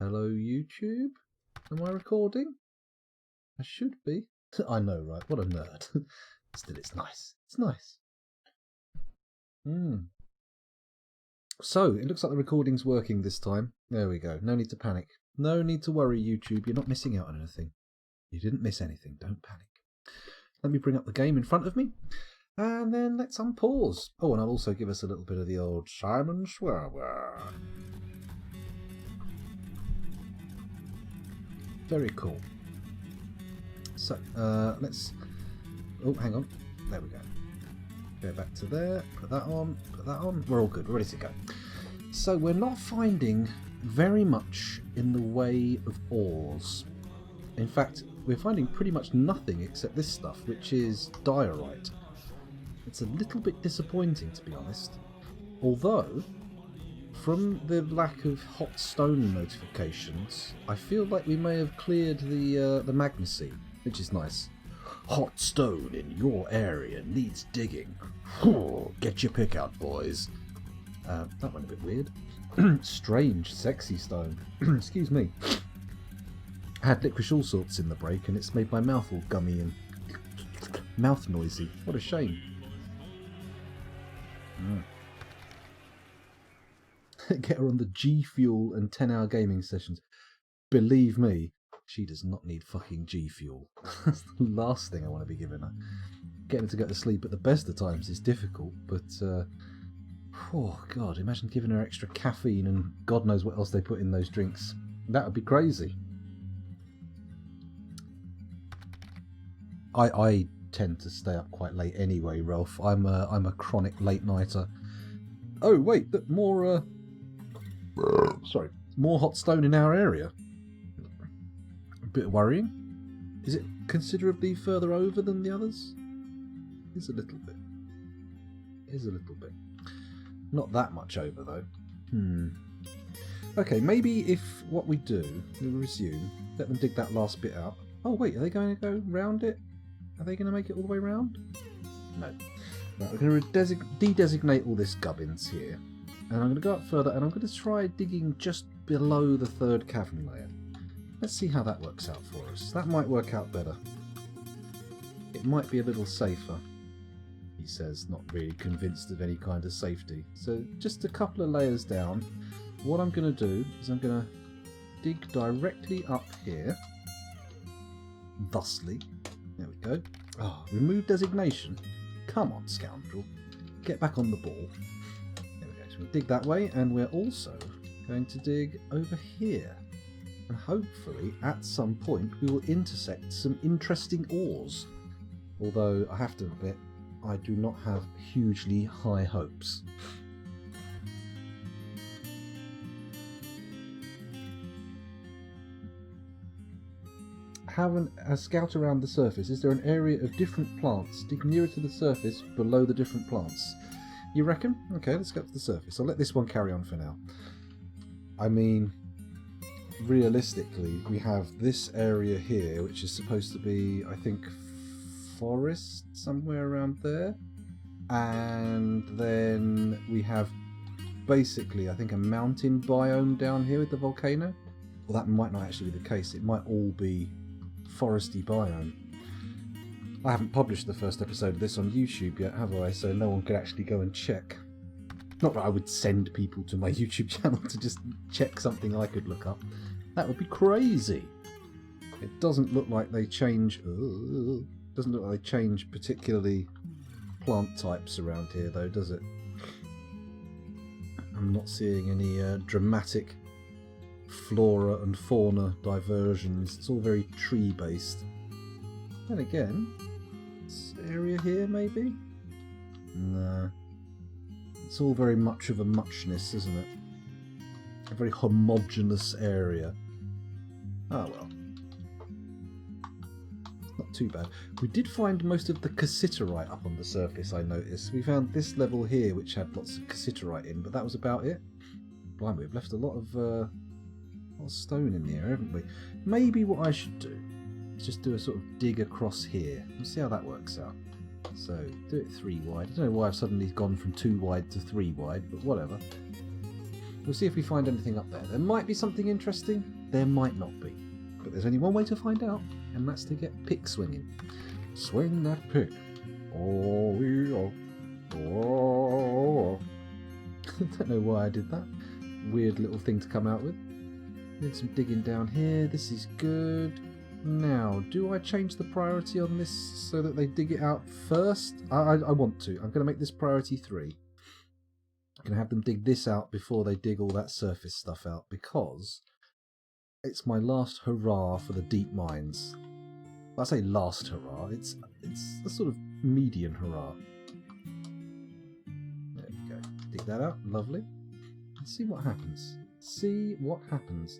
Hello, YouTube. Am I recording? I should be. I know, right? What a nerd. Still, it's nice. It's nice. So, it looks like the recording's working this time. There we go. No need to panic. No need to worry, YouTube. You're not missing out on anything. You didn't miss anything. Don't panic. Let me bring up the game in front of me. And then let's unpause. Oh, and I'll also give us a little bit of the old Simon Schwerber. Very cool. So, let's... Oh, hang on. There we go. Go back to there. Put that on. Put that on. We're all good. We're ready to go. So, we're not finding very much in the way of ores. In fact, we're finding pretty much nothing except this stuff, which is diorite. It's a little bit disappointing, to be honest. Although, from the lack of hot stone notifications, I feel like we may have cleared the magnecy, which is nice. Hot stone in your area needs digging. Get your pick out, boys. That went a bit weird. Strange, sexy stone. Excuse me. I had licorice all sorts in the break, and it's made my mouth all gummy and mouth noisy. What a shame. Get her on the G Fuel and 10-hour gaming sessions. Believe me, she does not need fucking G Fuel. That's the last thing I want to be giving her. Getting her to go to sleep at the best of times is difficult, but oh god, imagine giving her extra caffeine and God knows what else they put in those drinks. That would be crazy. I tend to stay up quite late anyway, Ralph. I'm a chronic late nighter. Oh wait, more sorry, more hot stone in our area. A bit worrying. Is it considerably further over than the others? Is a little bit. Is a little bit. Not that much over though. Okay, maybe if what we do, we resume, let them dig that last bit out. Oh wait, are they going to go round it? Are they going to make it all the way round? No. Right, we're going to de-designate all this gubbins here. And I'm going to go up further and I'm going to try digging just below the third cavern layer. Let's see how that works out for us. That might work out better. It might be a little safer, he says, not really convinced of any kind of safety. So just a couple of layers down. What I'm going to do is I'm going to dig directly up here. Thusly. There we go. Oh, remove designation. Come on, scoundrel. Get back on the ball. There we go. So we dig that way, and we're also going to dig over here. And hopefully, at some point, we will intersect some interesting ores. Although, I have to admit, I do not have hugely high hopes. Have a scout around the surface. Is there an area of different plants? Dig nearer to the surface below the different plants. You reckon? Okay, let's go to the surface. I'll let this one carry on for now. I mean, realistically, we have this area here, which is supposed to be, I think, forest, somewhere around there. And then we have basically, I think, a mountain biome down here with the volcano. Well, that might not actually be the case. It might all be foresty biome. I haven't published the first episode of this on YouTube yet, have I? So no one could actually go and check. Not that I would send people to my YouTube channel to just check something I could look up. That would be crazy. It doesn't look like they change. Doesn't look like they change particularly plant types around here, though, does it? I'm not seeing any dramatic flora and fauna diversions. It's all very tree based. And again, this area here maybe? No. It's all very much of a muchness, isn't it? A very homogeneous area. Ah well. Not too bad. We did find most of the cassiterite up on the surface, I noticed. We found this level here which had lots of cassiterite in, but that was about it. Blimey, we've left a lot of stone in the air, haven't we? Maybe what I should do is just do a sort of dig across here. We'll see how that works out. So, do it 3 wide. I don't know why I've suddenly gone from 2 wide to 3 wide, but whatever. We'll see if we find anything up there. There might be something interesting. There might not be. But there's only one way to find out, and that's to get pick swinging. Swing that pick. Oh, yeah. Oh. I don't know why I did that. Weird little thing to come out with. Did some digging down here. This is good. Now, do I change the priority on this so that they dig it out first? I want to. I'm going to make this priority 3. I'm going to have them dig this out before they dig all that surface stuff out, because it's my last hurrah for the deep mines. I say last hurrah. It's a sort of median hurrah. There we go. Dig that out. Lovely. Let's see what happens. See what happens.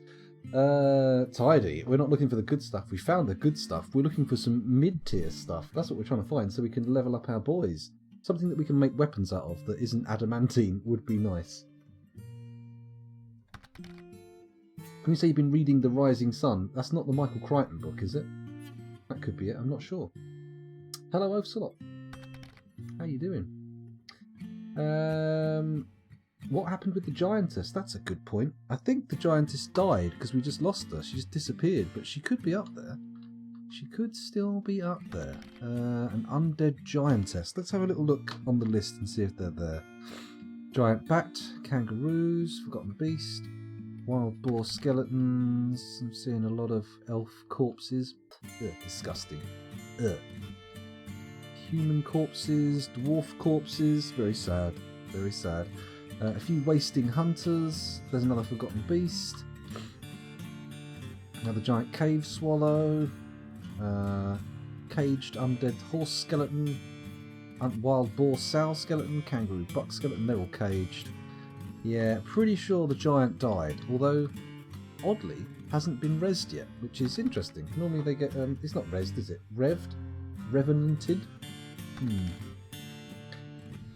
Tidy. We're not looking for the good stuff. We found the good stuff. We're looking for some mid-tier stuff. That's what we're trying to find, so we can level up our boys. Something that we can make weapons out of that isn't adamantine would be nice. When you say you've been reading The Rising Sun, that's not the Michael Crichton book, is it? That could be it. I'm not sure. Hello, Ocelot. How you doing? What happened with the giantess? That's a good point. I think the giantess died because we just lost her. She just disappeared, but she could be up there. She could still be up there. An undead giantess. Let's have a little look on the list and see if they're there. Giant bat, kangaroos, forgotten beast, wild boar skeletons. I'm seeing a lot of elf corpses. Ugh, disgusting. Ugh. Human corpses, dwarf corpses. Very sad. Very sad. A few wasting hunters. There's another forgotten beast. Another giant cave swallow. Caged undead horse skeleton. Wild boar sow skeleton. Kangaroo buck skeleton. They're all caged. Yeah, pretty sure the giant died. Although, oddly, hasn't been rezzed yet, which is interesting. Normally they get... it's not rezzed, is it? Revved? Revenanted?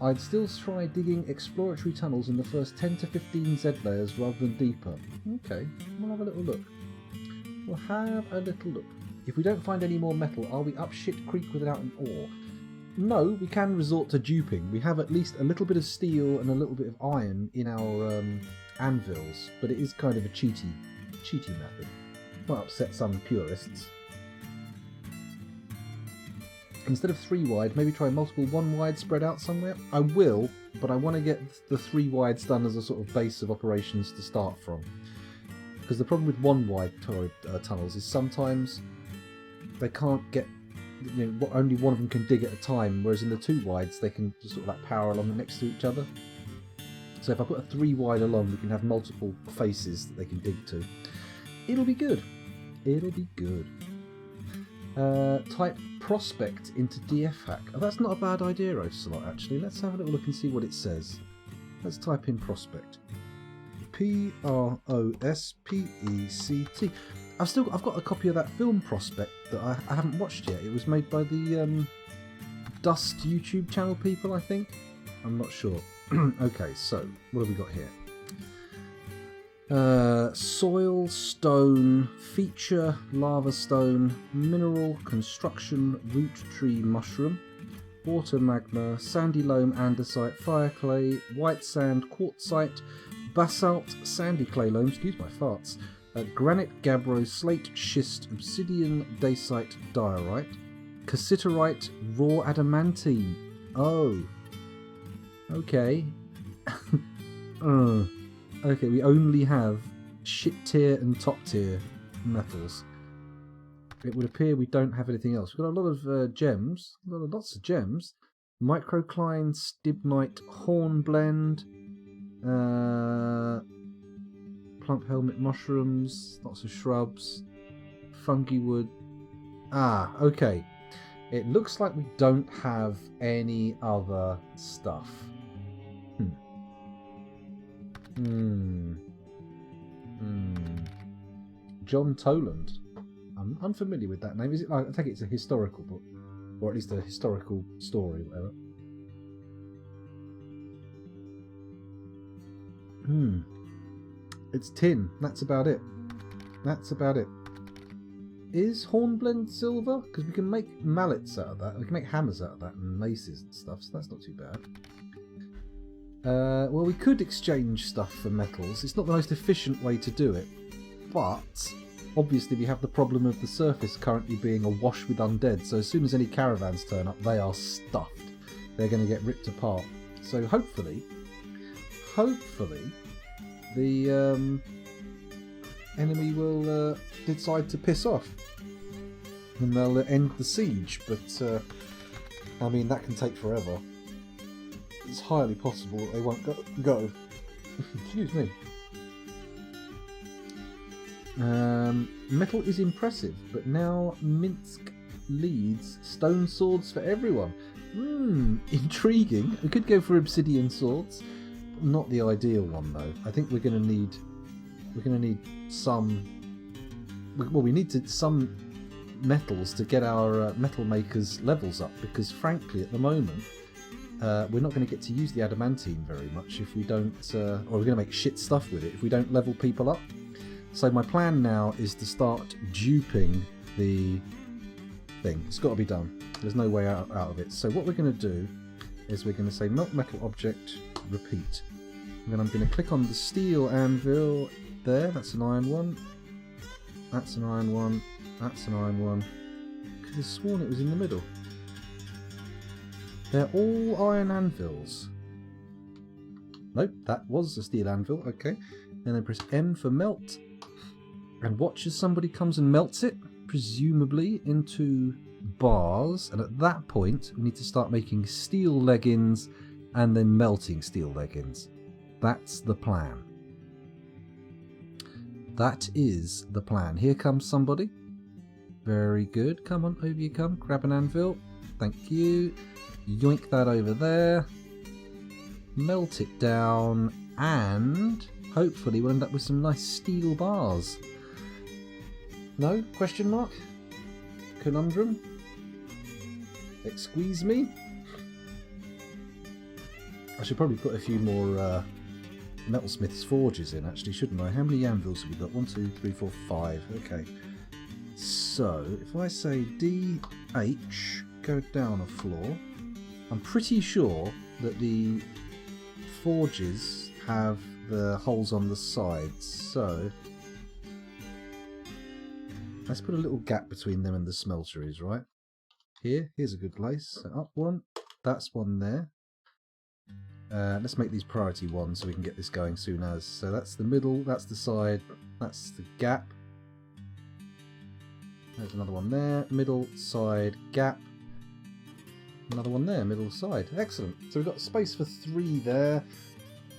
I'd still try digging exploratory tunnels in the first 10 to 15 Z layers rather than deeper. Okay, we'll have a little look. We'll have a little look. If we don't find any more metal, are we up shit creek without an ore? No, we can resort to duping. We have at least a little bit of steel and a little bit of iron in our anvils, but it is kind of a cheaty method. Might upset some purists. Instead of 3 wide, maybe try multiple 1 wide spread out somewhere. I will, but I want to get the 3 wides done as a sort of base of operations to start from. Because the problem with 1 wide tunnels is sometimes they can't get, only one of them can dig at a time, whereas in the 2 wides they can just sort of like power along next to each other. So if I put a 3 wide along, we can have multiple faces that they can dig to. It'll be good. It'll be good. Type prospect into DF hack. Oh, that's not a bad idea, Ocelot, actually. Let's have a little look and see what it says. Let's type in prospect. P-R-O-S-P-E-C-T. I've got a copy of that film Prospect that I haven't watched yet. It was made by the Dust YouTube channel people, I think. I'm not sure. Okay, so what have we got here? Soil, stone, feature, lava stone, mineral, construction, root tree mushroom, water magma, sandy loam, andesite, fire clay, white sand, quartzite, basalt, sandy clay loam, excuse my farts, granite, gabbro, slate, schist, obsidian, dacite, diorite, cassiterite, raw adamantine. Oh. Okay. Okay, we only have shit tier and top tier metals. It would appear we don't have anything else. We've got a lot of gems, lots of gems. Microcline, stibnite, hornblende, plump helmet mushrooms, lots of shrubs, fungi wood. Ah, okay. It looks like we don't have any other stuff. John Toland. I'm unfamiliar with that name. Is it? I take it it's a historical book, or at least a historical story, whatever. It's tin. That's about it. That's about it. Is hornblende silver? Because we can make mallets out of that. We can make hammers out of that and maces and stuff. So that's not too bad. Well, we could exchange stuff for metals. It's not the most efficient way to do it, but obviously we have the problem of the surface currently being awash with undead, so as soon as any caravans turn up, they are stuffed. They're going to get ripped apart. So hopefully, the enemy will decide to piss off, and they'll end the siege, but I mean, that can take forever. It's highly possible that they won't go. Excuse me. Metal is impressive, but now Minsk leads stone swords for everyone. Intriguing. We could go for obsidian swords. Not the ideal one though. I think we're going to need some. Well, we need some metals to get our metal makers levels up, because frankly, at the moment, we're not going to get to use the adamantine very much if we don't, or we're going to make shit stuff with it if we don't level people up. So my plan now is to start duping the thing. It's got to be done. There's no way out of it. So what we're going to do is we're going to say melt metal object, repeat. And then I'm going to click on the steel anvil there. That's an iron one. That's an iron one. That's an iron one. Could have sworn it was in the middle. They're all iron anvils. Nope, that was a steel anvil. Okay. And then press M for melt. And watch as somebody comes and melts it, presumably into bars. And at that point, we need to start making steel leggings and then melting steel leggings. That's the plan. That is the plan. Here comes somebody. Very good. Come on, over you come. Grab an anvil. Thank you. Yoink that over there. Melt it down. And hopefully we'll end up with some nice steel bars. No? Question mark? Conundrum? Excuse me? I should probably put a few more metalsmith's forges in, actually, shouldn't I? How many anvils have we got? 1, 2, 3, 4, 5. Okay. So, if I say DH, go down a floor, I'm pretty sure that the forges have the holes on the sides, so let's put a little gap between them and the smelteries, right? Here's a good place. So up one, that's one there. Let's make these priority ones so we can get this going soon as. So that's the middle, that's the side, that's the gap. There's another one there, middle, side, gap. Another one there, middle, side. Excellent. So we've got space for 3 there.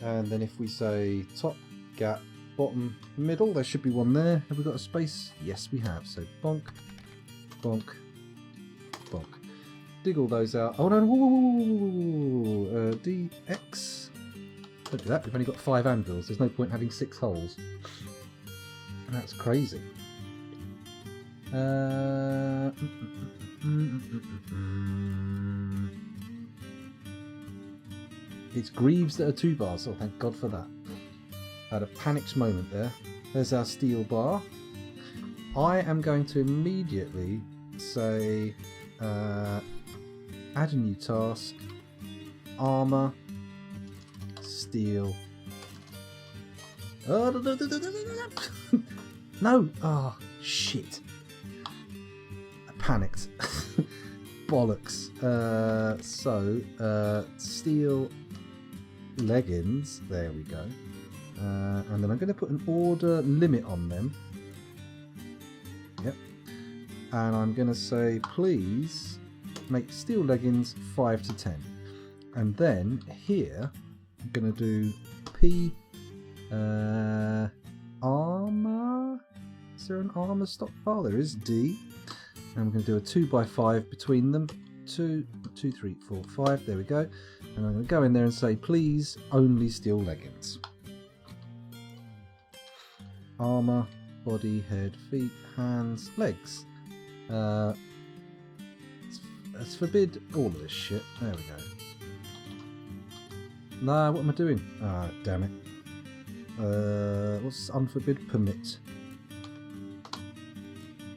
And then if we say top, gap, bottom, middle, there should be one there. Have we got a space? Yes, we have. So bonk, bonk, bonk. Dig all those out. Oh no, whoa, DX. Don't do that. We've only got 5 anvils. There's no point having 6 holes. That's crazy. It's greaves that are 2 bars. Oh, thank God for that. I had a panicked moment there. There's our steel bar. I am going to immediately say add a new task, armor, steel. No! Oh, shit. I panicked. Bollocks. Steel leggings. There we go. And then I'm going to put an order limit on them. Yep. And I'm going to say, please make steel leggings 5 to 10. And then here, I'm going to do P armor. Is there an armor stockpile? There is. D. And I'm going to do a 2x5 between them. 2, 2, 3, 4, 5. There we go. And I'm going to go in there and say, please, only steel leggings. Armor, body, head, feet, hands, legs. Let's forbid all of this shit. There we go. Nah, what am I doing? Ah, damn it. What's unforbid? Permit.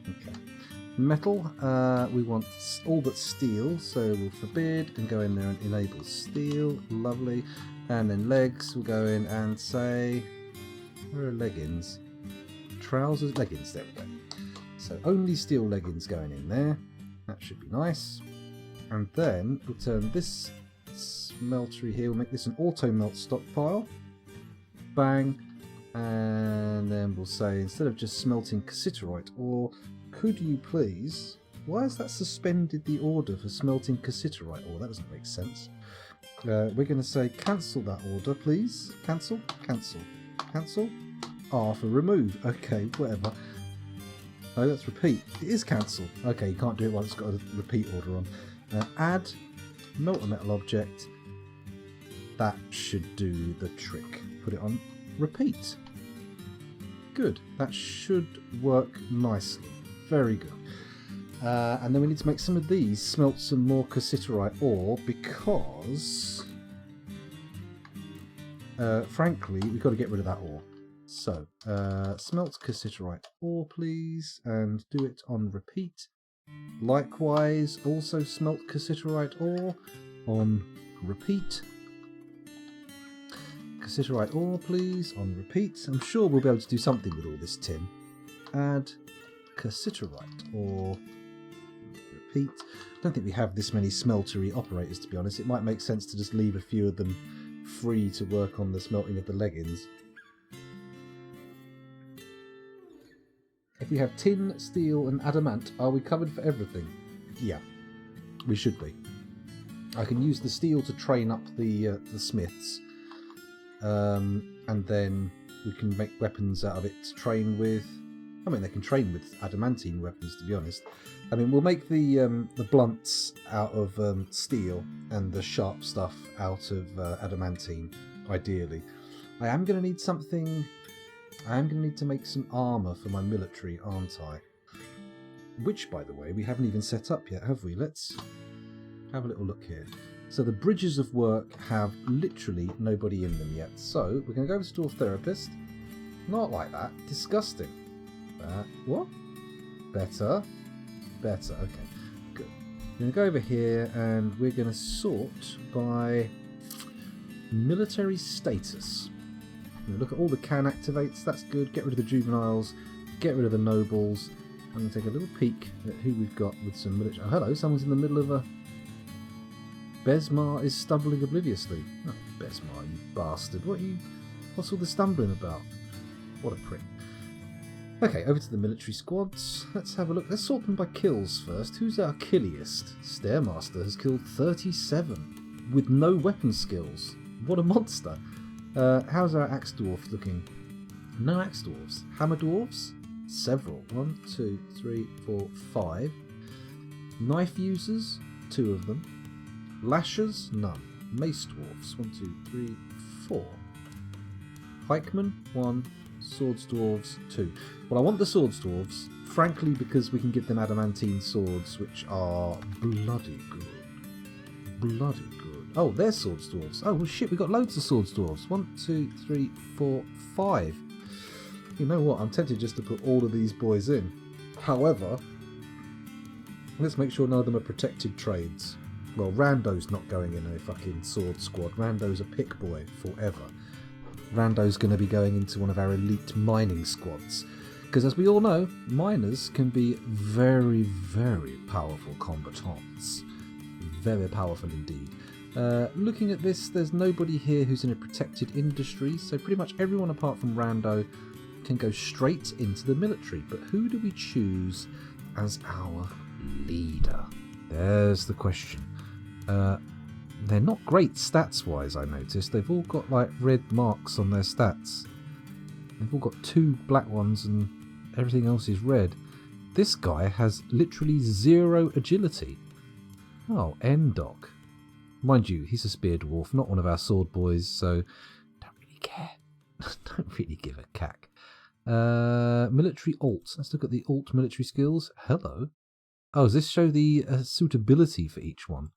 Okay. Metal, we want all but steel, so we'll forbid and go in there and enable steel. Lovely. And then legs, we'll go in and say, where are leggings? Trousers, leggings, there we go. So only steel leggings going in there. That should be nice. And then we'll turn this smeltery here, we'll make this an auto melt stockpile. Bang. And then we'll say, instead of just smelting cassiterite ore, could you please... Why has that suspended the order for smelting cassiterite ore? That doesn't make sense. We're going to say, cancel that order, please. Cancel, cancel, cancel. R for remove. Okay, whatever. Oh, let's repeat. It is cancel. Okay, you can't do it while it's got a repeat order on. Add, melt a metal object. That should do the trick. Put it on repeat. Good. That should work nicely. Very good. And then we need to make some of these smelt some more cassiterite ore because, frankly, we've got to get rid of that ore. So, smelt cassiterite ore, please, and do it on repeat. Likewise, also smelt cassiterite ore on repeat. Cassiterite ore, please, on repeat. I'm sure we'll be able to do something with all this tin. Add cassiterite ore. Repeat. I don't think we have this many smeltery operators, to be honest. It might make sense to just leave a few of them free to work on the smelting of the leggings. If we have tin, steel and adamant, are we covered for everything? Yeah, we should be. I can use the steel to train up the smiths, and then we can make weapons out of it to train with. I mean, they can train with adamantine weapons, to be honest. I mean, we'll make the blunts out of steel and the sharp stuff out of adamantine, ideally. I am going to need something... I am going to need to make some armour for my military, aren't I? Which, by the way, we haven't even set up yet, have we? Let's have a little look here. So the bridges of work have literally nobody in them yet. So we're going to go over to Dwarf Therapist. Not like that. Disgusting. What? Better. Better. Okay. Good. We're going to go over here and we're going to sort by military status. Look at all the can activates, that's good. Get rid of the juveniles, get rid of the nobles. I'm going to take a little peek at who we've got with some military. Oh, hello, someone's in the middle of a... Besmar is stumbling obliviously. Oh, Besmar, you bastard. What's all the stumbling about? What a prick. Okay, over to the military squads. Let's have a look. Let's sort them by kills first. Who's our killiest? Stairmaster has killed 37 with no weapon skills. What a monster. How's our axe dwarf looking? No axe dwarves. Hammer dwarves? Several. 1, 2, 3, 4, 5. Knife users? 2 of them. Lashers? None. Mace dwarfs? 1, 2, 3, 4. Pikemen? 1. Swords dwarves? 2. Well, I want the swords dwarves, frankly, because we can give them adamantine swords, which are bloody good. Bloody good. Oh, they're swords dwarves. Oh, well, shit, we've got loads of swords dwarves. 1, 2, 3, 4, 5. You know what? I'm tempted just to put all of these boys in. However, let's make sure none of them are protected trades. Well, Rando's not going in a fucking sword squad. Rando's a pick boy forever. Rando's going to be going into one of our elite mining squads. Because as we all know, miners can be very, very powerful combatants. Very powerful indeed. Looking at this, there's nobody here who's in a protected industry, so pretty much everyone apart from Rando can go straight into the military. But who do we choose as our leader? There's the question. They're not great stats-wise, I noticed. They've all got like red marks on their stats. They've all got 2 black ones and everything else is red. This guy has literally 0 agility. Oh, Endok. Mind you, he's a spear dwarf, not one of our sword boys, so don't really care. Don't really give a cack. Military alt. Let's look at the alt military skills. Hello. Oh, does this show the suitability for each one?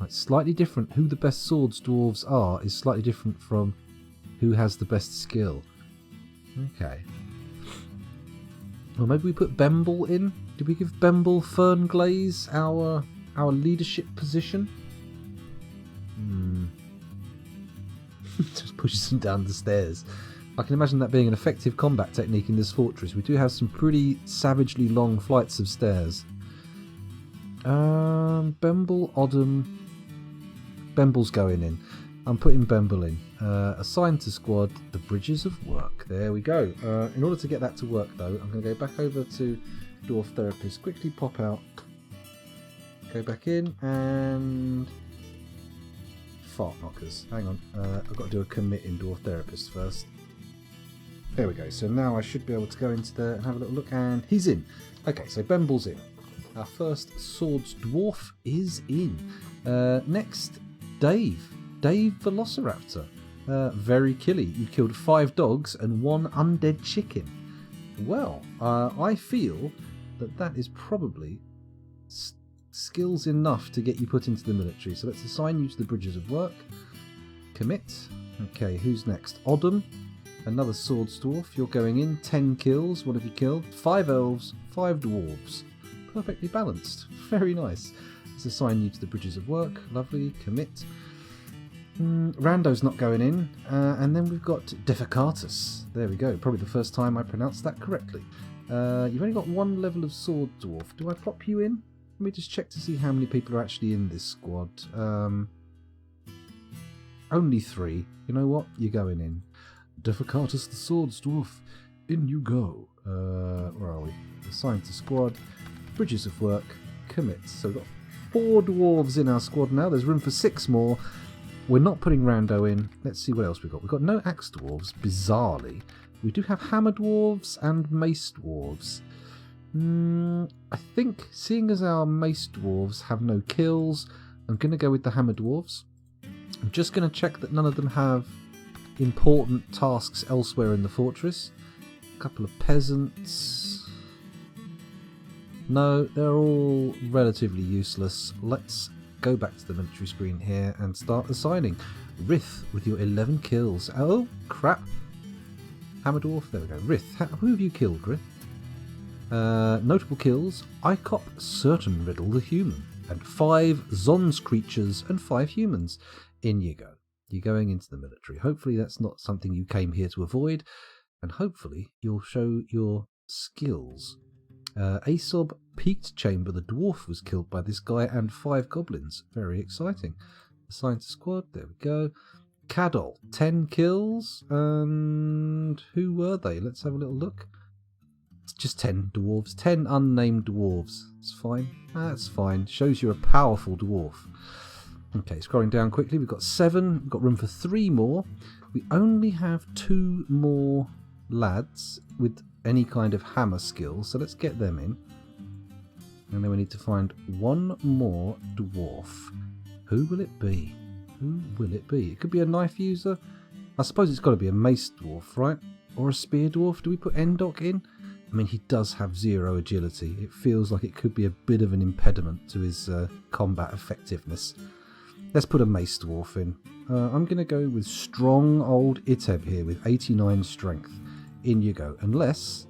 It's slightly different. Who the best swords dwarves are is slightly different from who has the best skill. Okay. Or maybe we put Bemble in. Did we give Bemble Fernglaze our leadership position? Just pushes him down the stairs. I can imagine that being an effective combat technique in this fortress. We do have some pretty savagely long flights of stairs. Bemble, Odom. Bemble's going in. I'm putting Bemble in. Assign to squad the Bridges of Work. There we go. In order to get that to work, though, I'm going to go back over to Dwarf Therapist. Quickly pop out. Go back in and... Fart knockers. Hang on. I've got to do a commit in Dwarf Therapist first. There we go. So now I should be able to go into there and have a little look. And he's in. Okay, so Bemble's in. Our first Swords Dwarf is in. Next, Dave. Dave Velociraptor. Very killy. You killed 5 dogs and 1 undead chicken. Well, I feel that is probably skills enough to get you put into the military. So let's assign you to the Bridges of Work. Commit. Okay, who's next? Odom. Another Swords Dwarf. You're going in. 10 kills. What have you killed? 5 elves, 5 dwarves. Perfectly balanced. Very nice. Let's assign you to the Bridges of Work. Lovely. Commit. Rando's not going in. And then we've got Defecatus. There we go. Probably the first time I pronounced that correctly. You've only got 1 level of Sword Dwarf. Do I pop you in? Let me just check to see how many people are actually in this squad. Only 3. You know what? You're going in. Defecatus the Swords Dwarf. In you go. Where are we? Assign to squad. Bridges of Work. Commit. So we've got 4 dwarves in our squad now. There's room for 6 more. We're not putting Rando in. Let's see what else we've got. We've got no axe dwarves, bizarrely. We do have hammer dwarves and mace dwarves. I think, seeing as our mace dwarves have no kills, I'm going to go with the hammer dwarves. I'm just going to check that none of them have important tasks elsewhere in the fortress. A couple of peasants. No, they're all relatively useless. Let's go back to the military screen here and start assigning. Rith with your 11 kills. Oh, crap. Hammer dwarf, there we go. Rith, who have you killed, Rith? Notable kills, Icop Certain Riddle the Human, and 5 Zons creatures and 5 humans. In you go. You're going into the military. Hopefully that's not something you came here to avoid, and hopefully you'll show your skills. Aesob Peaked Chamber, the dwarf was killed by this guy and 5 goblins. Very exciting. Assigned to squad, there we go. Cadol, 10 kills, and who were they? Let's have a little look. It's just 10 dwarves, 10 unnamed dwarves. It's fine. That's fine. Shows you're a powerful dwarf. Okay, scrolling down quickly, we've got 7. We've got room for 3 more. We only have 2 more lads with any kind of hammer skill, so let's get them in. And then we need to find 1 more dwarf. Who will it be? Who will it be? It could be a knife user. I suppose it's got to be a mace dwarf, right? Or a spear dwarf. Do we put Endok in? I mean, he does have 0 agility. It feels like it could be a bit of an impediment to his combat effectiveness. Let's put a mace dwarf in. I'm going to go with strong old Iteb here with 89 strength. In you go. Unless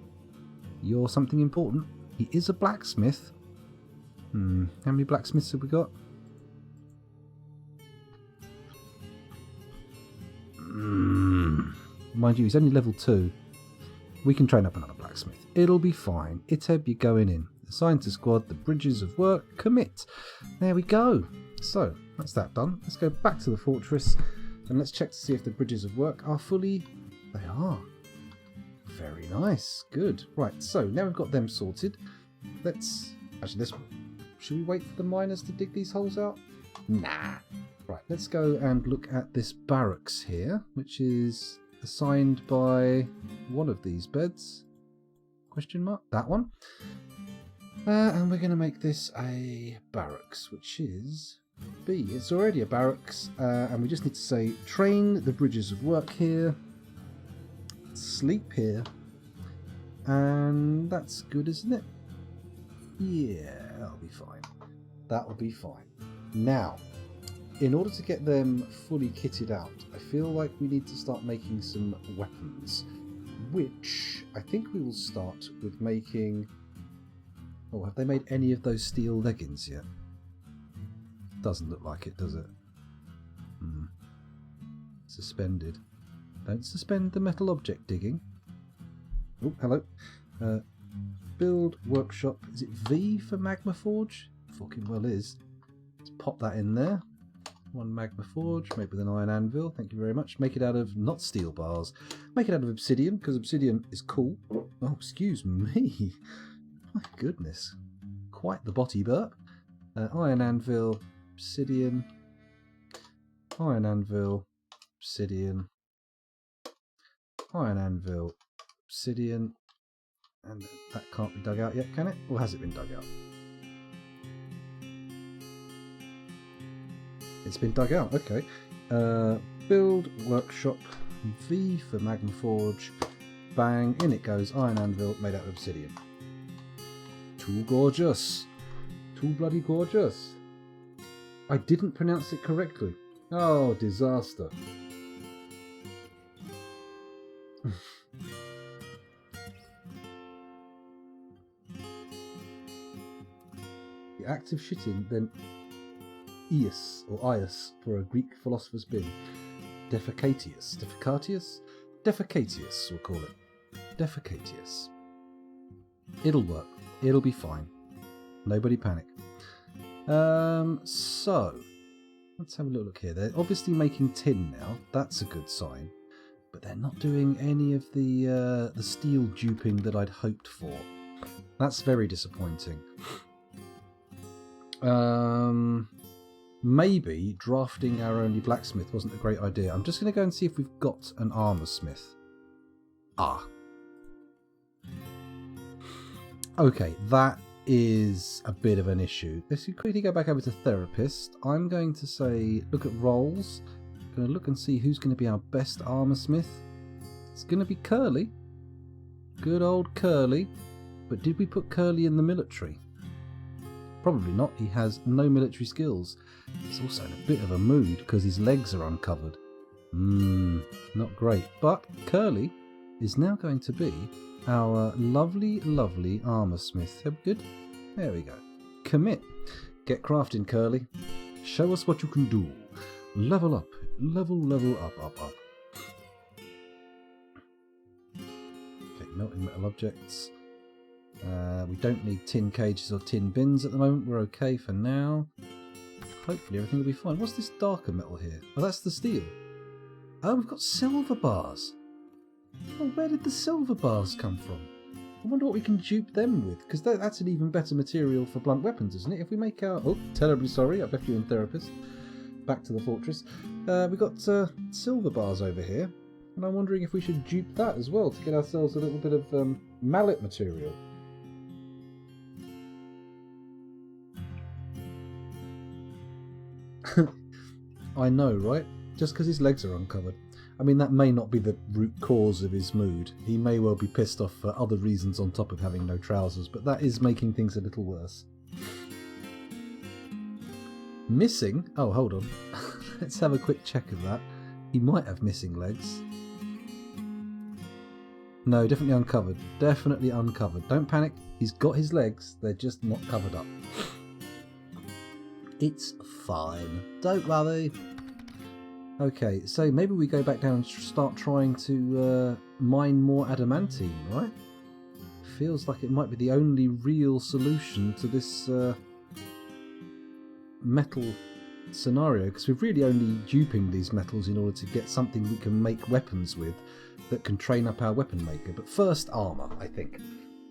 you're something important. He is a blacksmith. How many blacksmiths have we got? Mind you, he's only level 2. We can train up another blacksmith. It'll be fine. Iteb, you're going in. Assigned to squad, the Bridges of Work, commit. There we go. So, that's that done. Let's go back to the fortress and let's check to see if the Bridges of Work are fully... They are. Very nice. Good. Right, so now we've got them sorted. Let's... Actually, should we wait for the miners to dig these holes out? Nah. Right, let's go and look at this barracks here, which is assigned by one of these beds. Question mark? That one. And we're going to make this a barracks, which is B. It's already a barracks, and we just need to say train the Bridges of Work here, sleep here, and that's good, isn't it? Yeah, that'll be fine. That'll be fine. Now, in order to get them fully kitted out, I feel like we need to start making some weapons. which I think we will start with making... Oh, have they made any of those steel leggings yet? Doesn't look like it, does it? Suspended. Don't suspend the metal object digging. Oh, hello. Build workshop. Is it V for Magma Forge? Fucking well is. Let's pop that in there. One Magma Forge, made with an iron anvil. Thank you very much. Make it out of, not steel bars. Make it out of obsidian, because obsidian is cool. Oh, excuse me. My goodness. Quite the body burp. Iron anvil, obsidian. Iron anvil, obsidian. Iron anvil, obsidian. And that can't be dug out yet, can it? Or has it been dug out? It's been dug out, okay. Build workshop, V for Magma Forge, bang, in it goes, iron anvil made out of obsidian. Too gorgeous. Too bloody gorgeous. I didn't pronounce it correctly. Oh, disaster. The act of shitting, then Ius, or Ius, for a Greek philosopher's bin. Defecatius. Defecatius? Defecatius, we'll call it. Defecatius. It'll work. It'll be fine. Nobody panic. So, let's have a little look here. They're obviously making tin now. That's a good sign. But they're not doing any of the steel duping that I'd hoped for. That's very disappointing. Maybe drafting our only blacksmith wasn't a great idea. I'm just going to go and see if we've got an armor smith. Ah. Okay, that is a bit of an issue. Let's quickly go back over to therapist. I'm going to say, look at roles. I'm going to look and see who's going to be our best armor smith. It's going to be Curly. Good old Curly. But did we put Curly in the military? Probably not. He has no military skills. He's also in a bit of a mood because his legs are uncovered. Not great. But Curly is now going to be our lovely, lovely armor smith. Good? There we go. Commit. Get crafting, Curly. Show us what you can do. Level up. Level up. Okay, melting metal objects. We don't need tin cages or tin bins at the moment. We're okay for now. Hopefully everything will be fine. What's this darker metal here? Oh, that's the steel. Oh, we've got silver bars. Oh, where did the silver bars come from? I wonder what we can dupe them with, because that's an even better material for blunt weapons, isn't it? If we make our... Oh, terribly sorry, I've left you in therapist. Back to the fortress. We've got silver bars over here, and I'm wondering if we should dupe that as well to get ourselves a little bit of mallet material. I know, right? Just because his legs are uncovered. I mean, that may not be the root cause of his mood. He may well be pissed off for other reasons on top of having no trousers, but that is making things a little worse. Missing? Oh, hold on. Let's have a quick check of that. He might have missing legs. No, definitely uncovered. Definitely uncovered. Don't panic. He's got his legs. They're just not covered up. It's fine. Don't worry. Okay, so maybe we go back down and start trying to mine more adamantine, right? Feels like it might be the only real solution to this metal scenario, because we're really only duping these metals in order to get something we can make weapons with that can train up our weapon maker. But first, armour, I think,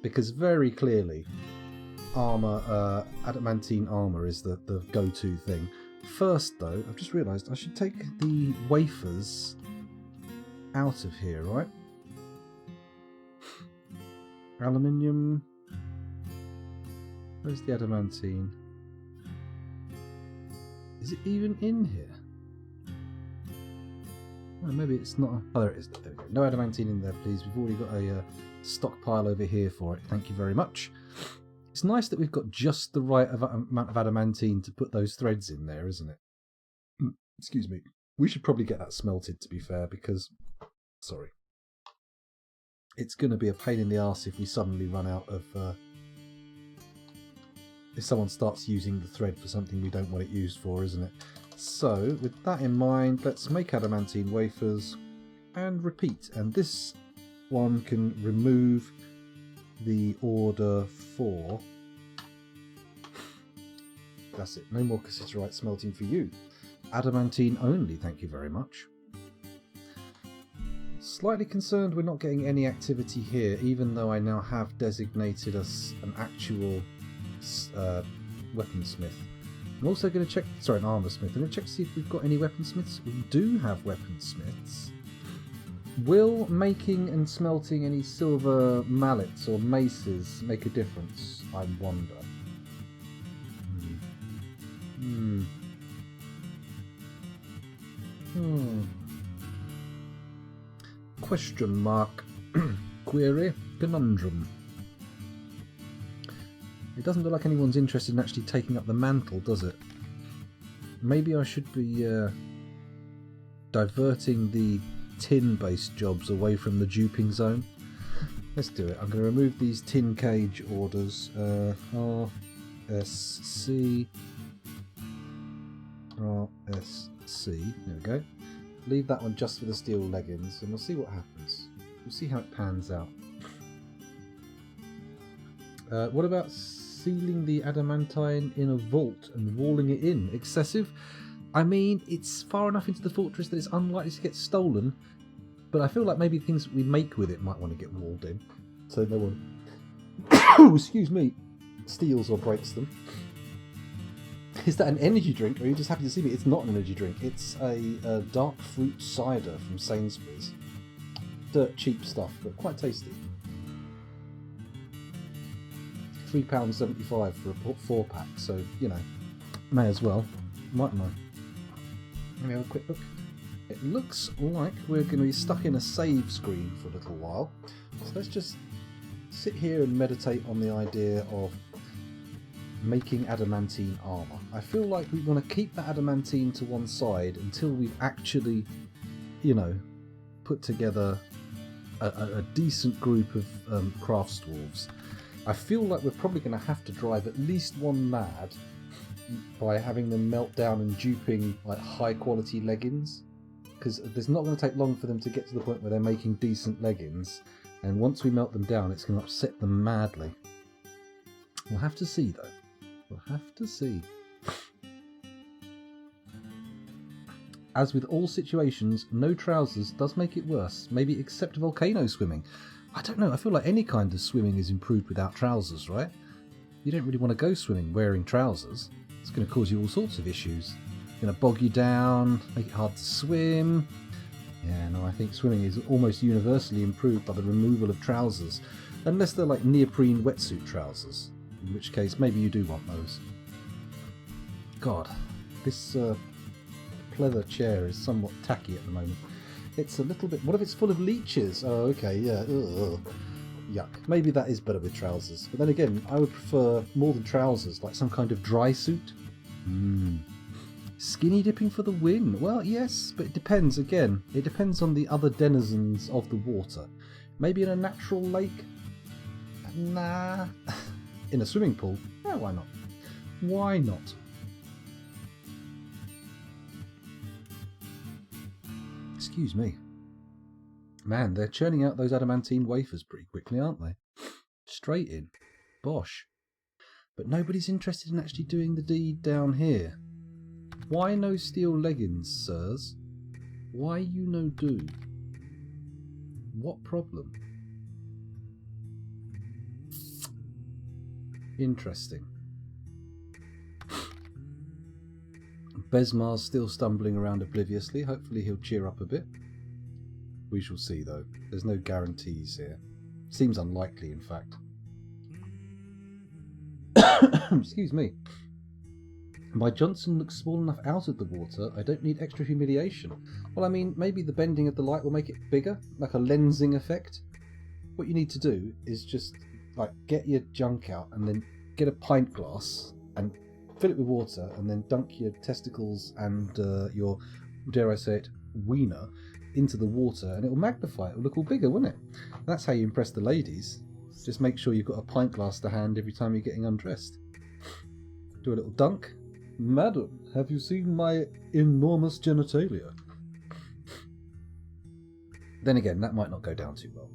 because very clearly armour, adamantine armour is the go-to thing. First, though, I've just realised I should take the wafers out of here, right? Aluminium. Where's the adamantine? Is it even in here? Oh, maybe it's not. Oh, there it is. There we go. No adamantine in there, please. We've already got a stockpile over here for it. Thank you very much. It's nice that we've got just the right amount of adamantine to put those threads in there, isn't it? Excuse me. We should probably get that smelted, to be fair, because... Sorry. it's going to be a pain in the arse if we suddenly run out of... if someone starts using the thread for something we don't want it used for, isn't it? So, with that in mind, let's make adamantine wafers and repeat. And this one can remove the order for... That's it. No more cassiterite smelting for you. Adamantine only, thank you very much. Slightly concerned we're not getting any activity here, even though I now have designated us an actual weaponsmith. I'm also going to check, sorry, an armoursmith. I'm going to check to see if we've got any weaponsmiths. We do have weaponsmiths. Will making and smelting any silver mallets or maces make a difference? I wonder. Question mark. Query. Conundrum. It doesn't look like anyone's interested in actually taking up the mantle, does it? Maybe I should be diverting the tin-based jobs away from the duping zone. Let's do it. I'm going to remove these tin cage orders. RSC. RSC. There we go. Leave that one just for the steel leggings, and we'll see what happens. We'll see how it pans out. What about sealing the adamantine in a vault and walling it in? Excessive? I mean, it's far enough into the fortress that it's unlikely to get stolen, but I feel like maybe things we make with it might want to get walled in, so no one, excuse me, steals or breaks them. Is that an energy drink, or are you just happy to see me? It's not an energy drink. It's a dark fruit cider from Sainsbury's. Dirt cheap stuff, but quite tasty. £3.75 for a 4-pack, so, you know, may as well, mightn't I? Let me have a quick look. It looks like we're going to be stuck in a save screen for a little while, so let's just sit here and meditate on the idea of making adamantine armour. I feel like we want to keep that adamantine to one side until we've actually, you know, put together a decent group of craft dwarves. I feel like we're probably going to have to drive at least one mad by having them melt down and duping like high quality leggings, because it's not going to take long for them to get to the point where they're making decent leggings, and once we melt them down it's going to upset them madly. We'll have to see though. We'll have to see. As with all situations, no trousers does make it worse, maybe except volcano swimming. I don't know, I feel like any kind of swimming is improved without trousers, right? You don't really want to go swimming wearing trousers. It's going to cause you all sorts of issues. It's going to bog you down, make it hard to swim. Yeah, no, I think swimming is almost universally improved by the removal of trousers. Unless they're like neoprene wetsuit trousers, in which case maybe you do want those. God, this pleather chair is somewhat tacky at the moment. It's a little bit... What if it's full of leeches? Oh, okay, yeah. Ugh. Yuck. Maybe that is better with trousers. But then again, I would prefer more than trousers, like some kind of dry suit. Skinny dipping for the win. Well, yes, but it depends, again. It depends on the other denizens of the water. Maybe in a natural lake? Nah. In a swimming pool? Yeah, why not? Why not? Excuse me. Man, they're churning out those adamantine wafers pretty quickly, aren't they? Straight in. Bosh. But nobody's interested in actually doing the deed down here. Why no steel leggings, sirs? Why you no do? What problem? Interesting. Besmar's still stumbling around obliviously. Hopefully he'll cheer up a bit. We shall see, though. There's no guarantees here. Seems unlikely, in fact. Excuse me. My Johnson looks small enough out of the water. I don't need extra humiliation. Well, I mean, maybe the bending of the light will make it bigger, like a lensing effect. What you need to do is just, like, get your junk out and then get a pint glass and fill it with water and then dunk your testicles and your, dare I say it, wiener into the water and it'll magnify it. It'll look all bigger, won't it? And that's how you impress the ladies. Just make sure you've got a pint glass to hand every time you're getting undressed. Do a little dunk. Madam, have you seen my enormous genitalia? Then again, that might not go down too well.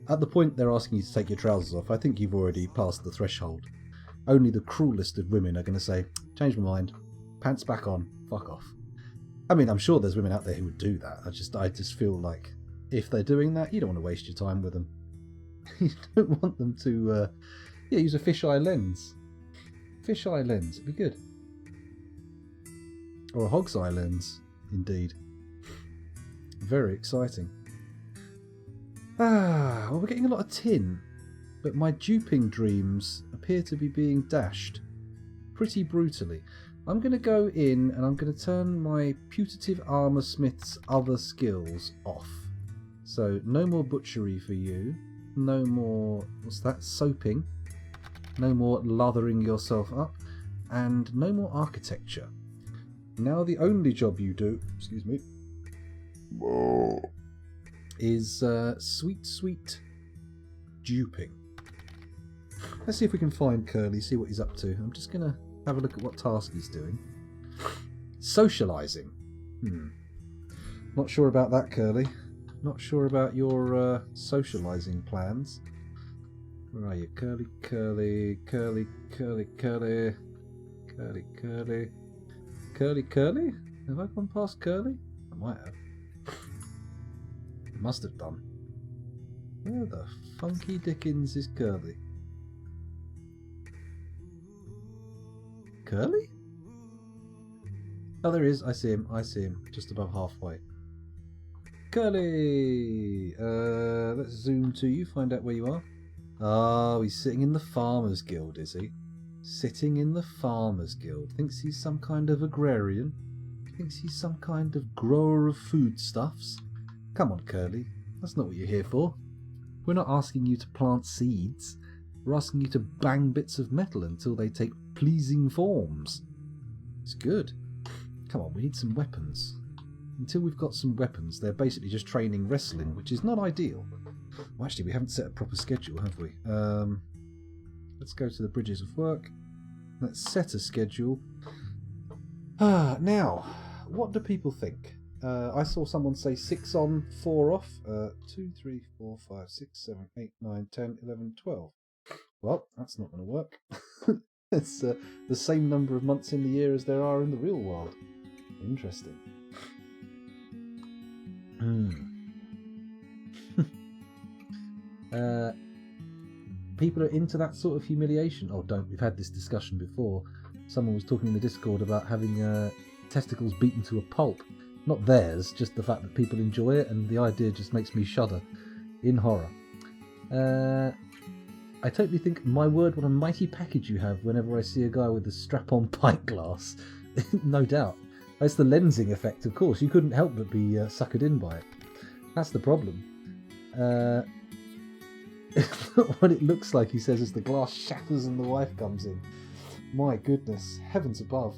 At the point they're asking you to take your trousers off, I think you've already passed the threshold. Only the cruelest of women are going to say, change my mind, pants back on, fuck off. I mean, I'm sure there's women out there who would do that. I just feel like if they're doing that, you don't want to waste your time with them. You don't want them to use a fisheye lens. Fisheye lens, it'd be good. Or a hog's eye lens, indeed. Very exciting. Well, we're getting a lot of tin, but my duping dreams appear to be being dashed pretty brutally. I'm going to go in and I'm going to turn my putative armour smith's other skills off. So no more butchery for you, no more, what's that, soaping, no more lathering yourself up, and no more architecture. Now the only job you do, excuse me, is sweet duping. Let's see if we can find Curly, see what he's up to. I'm just going to have a look at what task he's doing. Socialising. Not sure about that, Curly. Not sure about your socialising plans. Where are you? Curly, Curly, Curly, Curly, Curly, Curly, Curly, Curly, Curly? Have I gone past Curly? I might have. Must have done. Where the funky dickens is Curly? Curly? Oh, there he is. I see him. I see him. Just above halfway. Curly! Let's zoom to you. Find out where you are. Oh, he's sitting in the Farmers Guild, is he? Sitting in the Farmers Guild. Thinks he's some kind of agrarian. Thinks he's some kind of grower of foodstuffs. Come on, Curly. That's not what you're here for. We're not asking you to plant seeds. We're asking you to bang bits of metal until they take pleasing forms. It's good. Come on, we need some weapons. Until we've got some weapons, they're basically just training wrestling, which is not ideal. Well, actually, we haven't set a proper schedule, have we? Let's go to the Bridges of Work. Let's set a schedule. Now, what do people think? I saw someone say 6 on, 4 off. 2, 3, 4, 5, 6, 7, 8, 9, 10, 11, 12. Well, that's not going to work. It's the same number of months in the year as there are in the real world. Interesting. People are into that sort of humiliation. Oh, don't. We've had this discussion before. Someone was talking in the Discord about having testicles beaten to a pulp. Not theirs, just the fact that people enjoy it, and the idea just makes me shudder in horror. I totally think, my word, what a mighty package you have whenever I see a guy with a strap-on pint glass. No doubt. That's the lensing effect, of course. You couldn't help but be suckered in by it. That's the problem. What it looks like, he says, as the glass shatters and the wife comes in. My goodness. Heavens above.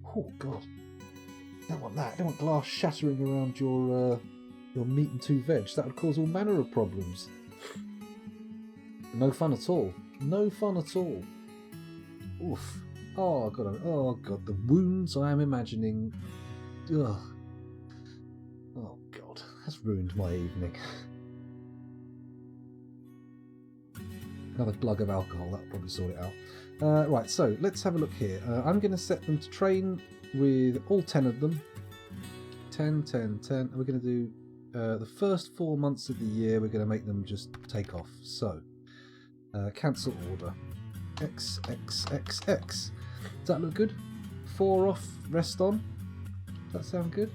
Oh, God. Don't want that. I don't want glass shattering around your meat and 2 veg. That would cause all manner of problems. No fun at all. No fun at all. Oof. Oh God. Oh God. The wounds I am imagining. Ugh. Oh God. That's ruined my evening. Another glug of alcohol. That'll probably sort it out. Right. So let's have a look here. I'm going to set them to train with all 10 of them. 10, 10, 10. And we're going to do the first 4 months of the year. We're going to make them just take off. So. Cancel order. X, X, X, X. Does that look good? 4 off, rest on. Does that sound good?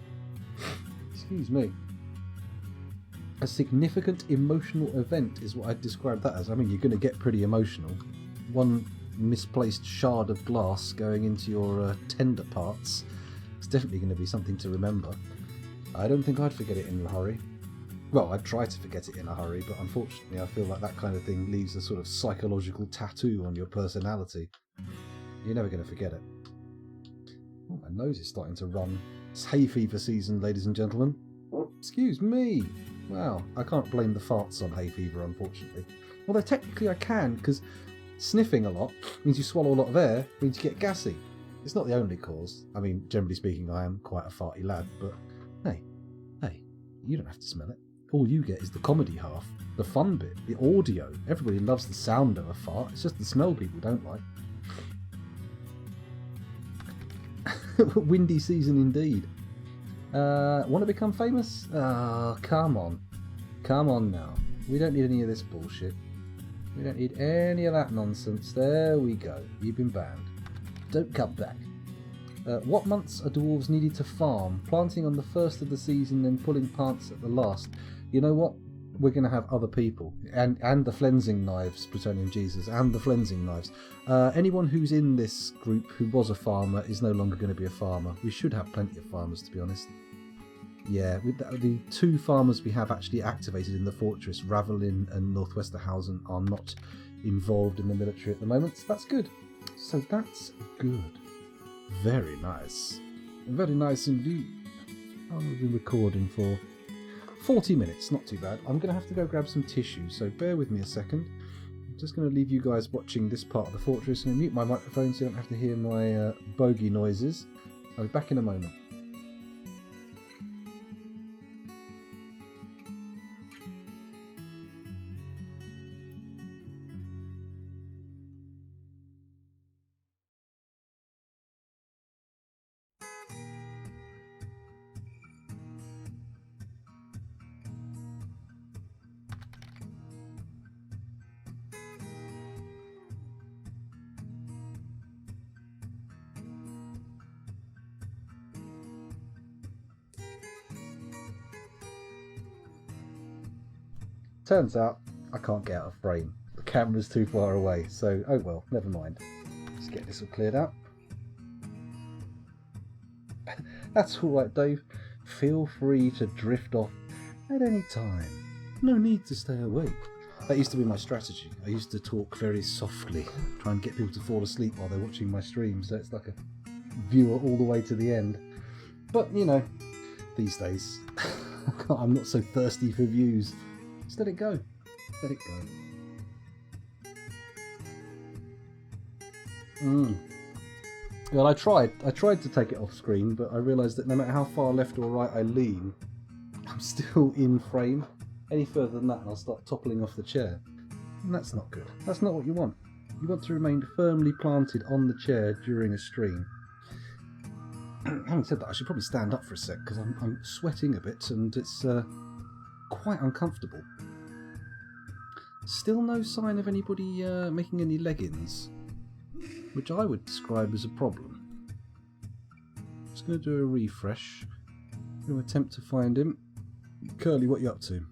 Excuse me. A significant emotional event is what I'd describe that as. I mean, you're going to get pretty emotional. One misplaced shard of glass going into your tender parts. It's definitely going to be something to remember. I don't think I'd forget it in a hurry. Well, I'd try to forget it in a hurry, but unfortunately I feel like that kind of thing leaves a sort of psychological tattoo on your personality. You're never going to forget it. Oh, my nose is starting to run. It's hay fever season, ladies and gentlemen. Excuse me. Well, I can't blame the farts on hay fever, unfortunately. Although technically I can, because sniffing a lot means you swallow a lot of air, means you get gassy. It's not the only cause. I mean, generally speaking, I am quite a farty lad, but hey, you don't have to smell it. All you get is the comedy half, the fun bit, the audio. Everybody loves the sound of a fart. It's just the smell people don't like. Windy season indeed. Want to become famous? Oh, come on. Come on now. We don't need any of this bullshit. We don't need any of that nonsense. There we go. You've been banned. Don't come back. What months are dwarves needed to farm? Planting on the first of the season, then pulling plants at the last. You know what? We're going to have other people. And the flensing knives, Plutonium Jesus, and the flensing knives. Anyone who's in this group who was a farmer is no longer going to be a farmer. We should have plenty of farmers, to be honest. Yeah, with the 2 farmers we have actually activated in the fortress, Ravelin and Northwesterhausen, are not involved in the military at the moment, so that's good. So that's good. Very nice. Very nice indeed. I've been recording for 40 minutes, not too bad. I'm going to have to go grab some tissue, so bear with me a second. I'm just going to leave you guys watching this part of the fortress. I'm going to mute my microphone so you don't have to hear my bogey noises. I'll be back in a moment. Turns out I can't get out of frame. The camera's too far away, so oh well, never mind. Let's get this all cleared out. That's alright, Dave. Feel free to drift off at any time. No need to stay awake. That used to be my strategy. I used to talk very softly, try and get people to fall asleep while they're watching my stream, so it's like a viewer all the way to the end. But, you know, these days, I'm not so thirsty for views. Just let it go. Let it go. Well, I tried to take it off screen, but I realised that no matter how far left or right I lean, I'm still in frame. Any further than that and I'll start toppling off the chair. And that's not good. That's not what you want. You want to remain firmly planted on the chair during a stream. Having said that, I should probably stand up for a sec because I'm sweating a bit and it's quite uncomfortable. Still no sign of anybody making any leggings, which I would describe as a problem. Just going to do a refresh. I'm going to attempt to find him. Curly, what are you up to?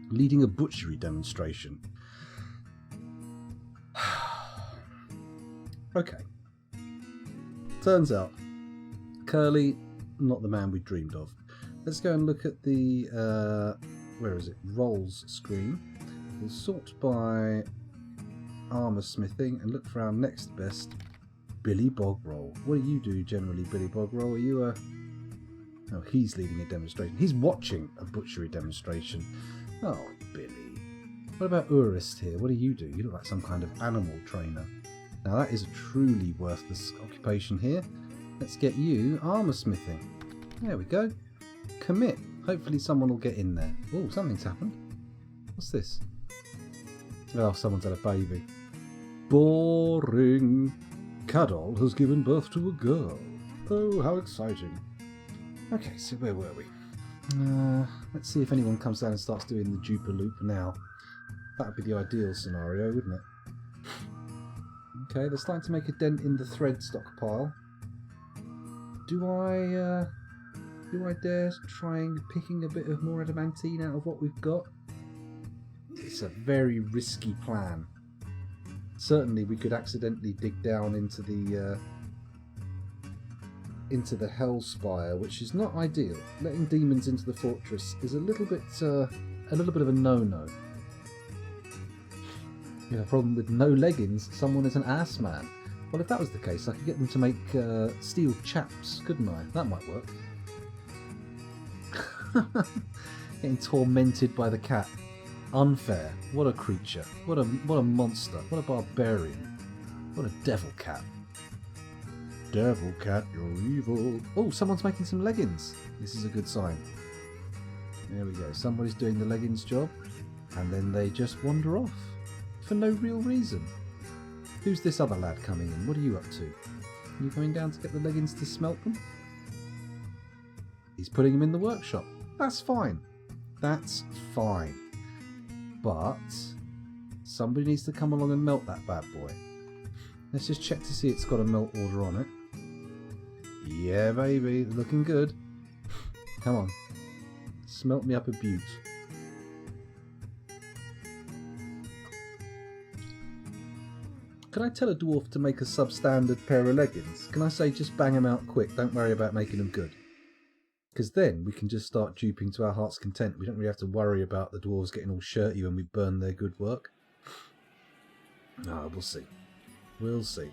Leading a butchery demonstration. Okay. Turns out, Curly, not the man we dreamed of. Let's go and look at the, where is it? Roles screen. We'll sort by armour smithing and look for our next best, Billy Bogrol. What do you do generally, Billy Bogrol? Are you a... Oh, he's leading a demonstration. He's watching a butchery demonstration. Oh, Billy. What about Urist here? What do? You look like some kind of animal trainer. Now that is a truly worthless occupation here. Let's get you armour smithing. There we go. Commit. Hopefully someone will get in there. Oh, something's happened. What's this? Oh, someone's had a baby. Boring. Cadol has given birth to a girl. Oh, how exciting. Okay, so where were we? Let's see if anyone comes down and starts doing the duper loop now. That would be the ideal scenario, wouldn't it? Okay, they're starting to make a dent in the thread stockpile. Do I dare trying picking a bit of more adamantine out of what we've got? It's a very risky plan. Certainly we could accidentally dig down into the Hellspire, which is not ideal. Letting demons into the fortress is a little bit of a no-no. You have a problem with no leggings, someone is an ass man. Well, if that was the case, I could get them to make steel chaps, couldn't I? That might work. Getting tormented by the cat. Unfair. What a creature. What a monster. What a barbarian. What a devil cat. Devil cat, you're evil. Oh, someone's making some leggings. This is a good sign. There we go. Somebody's doing the leggings job, and then they just wander off for no real reason. Who's this other lad coming in? What are you up to? Are you going down to get the leggings to smelt them? He's putting them in the workshop. That's fine. That's fine. But somebody needs to come along and melt that bad boy. Let's just check to see it's got a melt order on it. Yeah, baby. Looking good. Come on. Smelt me up a beaut. Can I tell a dwarf to make a substandard pair of leggings? Can I say just bang them out quick, don't worry about making them good? Because then we can just start duping to our heart's content. We don't really have to worry about the dwarves getting all shirty when we burn their good work. We'll see. We'll see.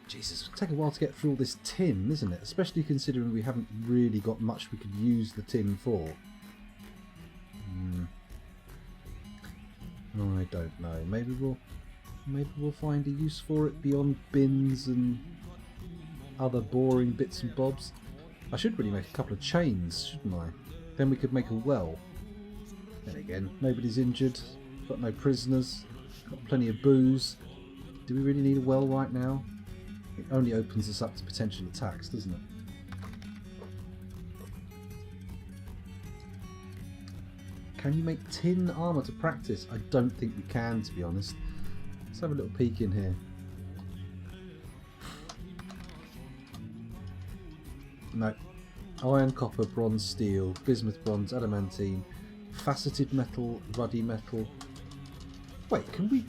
Jesus, it'll take a while to get through all this tin, isn't it? Especially considering we haven't really got much we could use the tin for. I don't know. Maybe we'll find a use for it beyond bins and other boring bits and bobs. I should really make a couple of chains, shouldn't I? Then we could make a well. Then again, nobody's injured, got no prisoners, got plenty of booze. Do we really need a well right now? It only opens us up to potential attacks, doesn't it? Can you make tin armour to practice? I don't think we can, to be honest. Let's have a little peek in here. No. Iron, copper, bronze, steel, bismuth, bronze, adamantine, faceted metal, ruddy metal. Wait, can we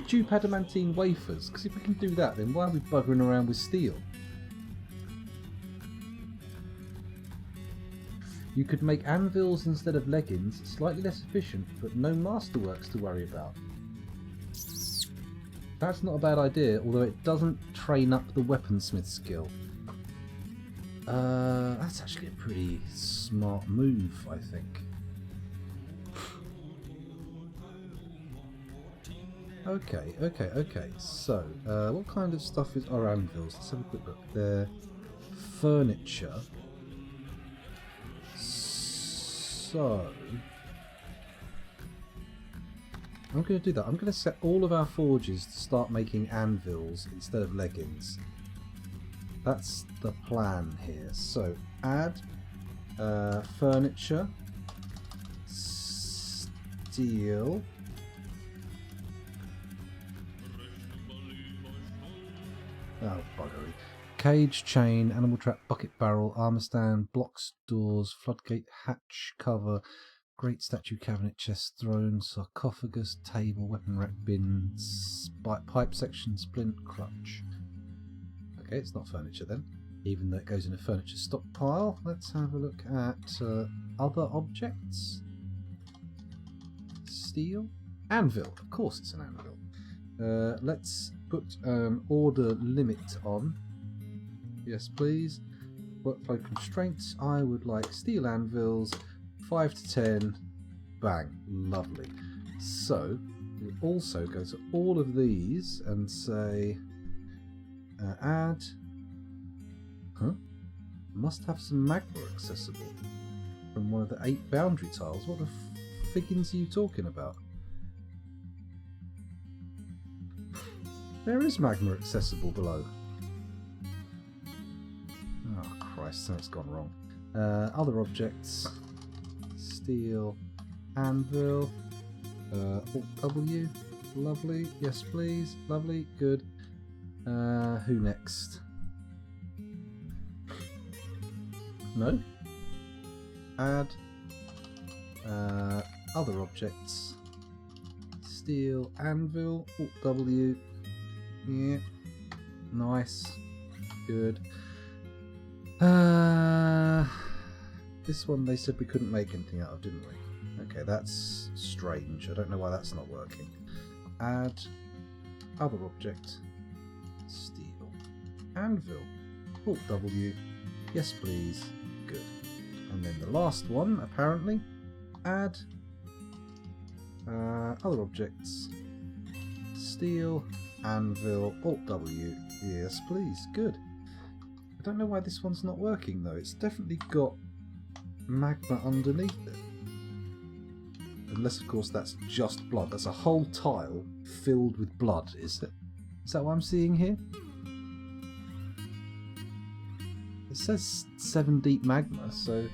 dupe adamantine wafers? Because if we can do that, then why are we buggering around with steel? You could make anvils instead of leggings, slightly less efficient, but no masterworks to worry about. That's not a bad idea, although it doesn't train up the weaponsmith skill. That's actually a pretty smart move, I think. Okay. So, what kind of stuff is our anvils? Let's have a quick look. They're furniture. So, I'm going to do that. I'm going to set all of our forges to start making anvils instead of leggings. That's the plan here. So, add furniture, steel, buggery. Cage, chain, animal trap, bucket barrel, armour stand, blocks, doors, floodgate, hatch, cover, great statue, cabinet, chest, throne, sarcophagus, table, weapon rack, bins, pipe section, splint, crutch. Okay, it's not furniture then, even though it goes in a furniture stockpile. Let's have a look at other objects. Steel. Anvil. Of course it's an anvil. Let's put order limit on. Yes, please. Workflow constraints. I would like steel anvils, 5 to 10. Bang. Lovely. So, we also go to all of these and say add. Must have some magma accessible from one of the 8 boundary tiles. What the figgins are you talking about? There is magma accessible below. Oh Christ, something's gone wrong. Other objects. Steel. Anvil. Alt W. Lovely. Yes please. Lovely. Good. Who next? No? Add. Other objects. Steel. Anvil. Alt W. Yeah. Nice. Good. This one they said we couldn't make anything out of, didn't we? Okay, that's strange. I don't know why that's not working. Add other object. Steel. Anvil. Alt W. Yes, please. Good. And then the last one, apparently, add other objects, steel, anvil, Alt W. Yes, please. Good. I don't know why this one's not working though. It's definitely got magma underneath it. Unless, of course, that's just blood. That's a whole tile filled with blood, is it? Is that what I'm seeing here? It says 7 deep magma, so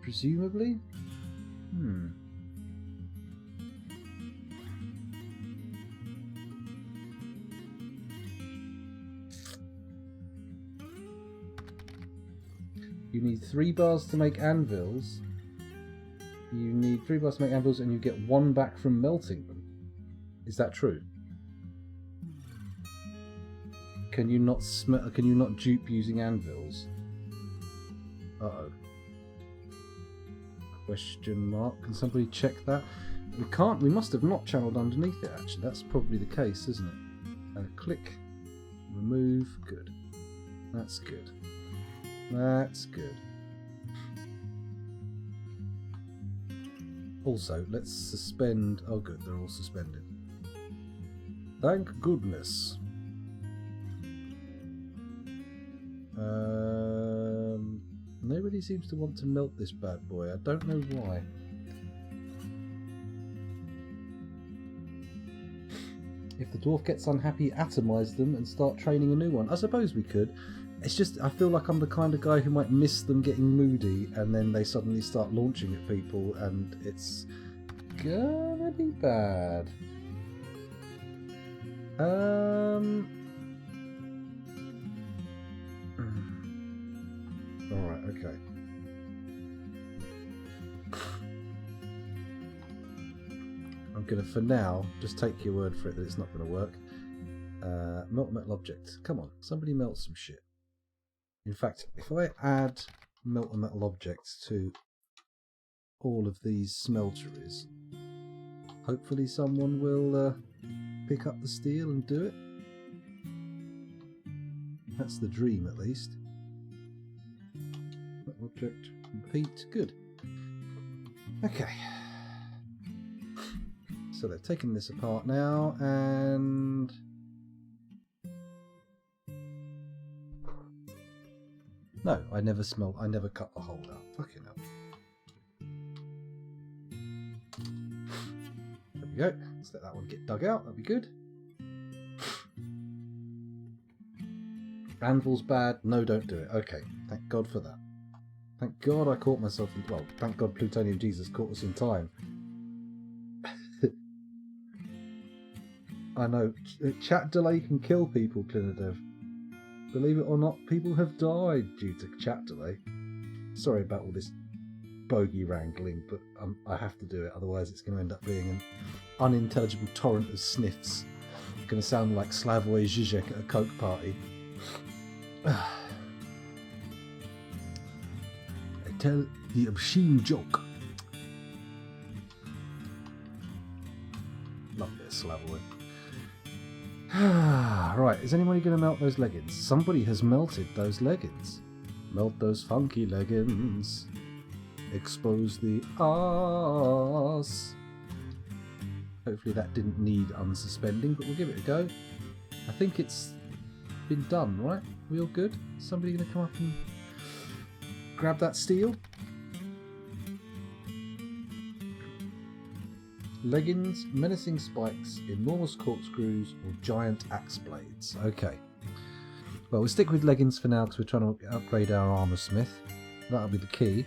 presumably? You need 3 bars to make anvils. You need 3 bars to make anvils, and you get 1 back from melting them. Is that true? Can you not Can you not dupe using anvils? Uh-oh. Question mark. Can somebody check that? We can't. We must have not channeled underneath it. Actually, that's probably the case, isn't it? Click. Remove. Good. That's good. That's good. Also, let's suspend... Oh good, they're all suspended. Thank goodness. Nobody seems to want to melt this bad boy. I don't know why. If the dwarf gets unhappy, atomize them and start training a new one. I suppose we could. It's just, I feel like I'm the kind of guy who might miss them getting moody and then they suddenly start launching at people and it's gonna be bad. Alright, okay. I'm gonna, for now, just take your word for it that it's not gonna work. Melt metal object. Come on, somebody melt some shit. In fact, if I add melt a metal objects to all of these smelteries, hopefully someone will pick up the steel and do it. That's the dream, at least. Metal object, repeat, good. Okay. So they've taken this apart now, and... No, I never cut the hole out. Fucking hell. There we go. Let's let that one get dug out. That'll be good. Anvil's bad. No, don't do it. Okay. Thank God for that. Thank God I caught myself in... Well, thank God Plutonium Jesus caught us in time. I know. Chat delay can kill people, Clinidev. Believe it or not, people have died due to chat delay. Sorry about all this bogey wrangling, but I have to do it, otherwise it's going to end up being an unintelligible torrent of sniffs. It's going to sound like Slavoj Žižek at a Coke party. I tell the obscene joke. Love a bit of Slavoj. Right, is anybody going to melt those leggings? Somebody has melted those leggings. Melt those funky leggings. Expose the arse. Hopefully that didn't need unsuspending, but we'll give it a go. I think it's been done, right? We all good? Somebody going to come up and grab that steel? Leggings, menacing spikes, enormous corkscrews, or giant axe blades. Okay. Well, we'll stick with leggings for now because we're trying to upgrade our armour smith. That'll be the key.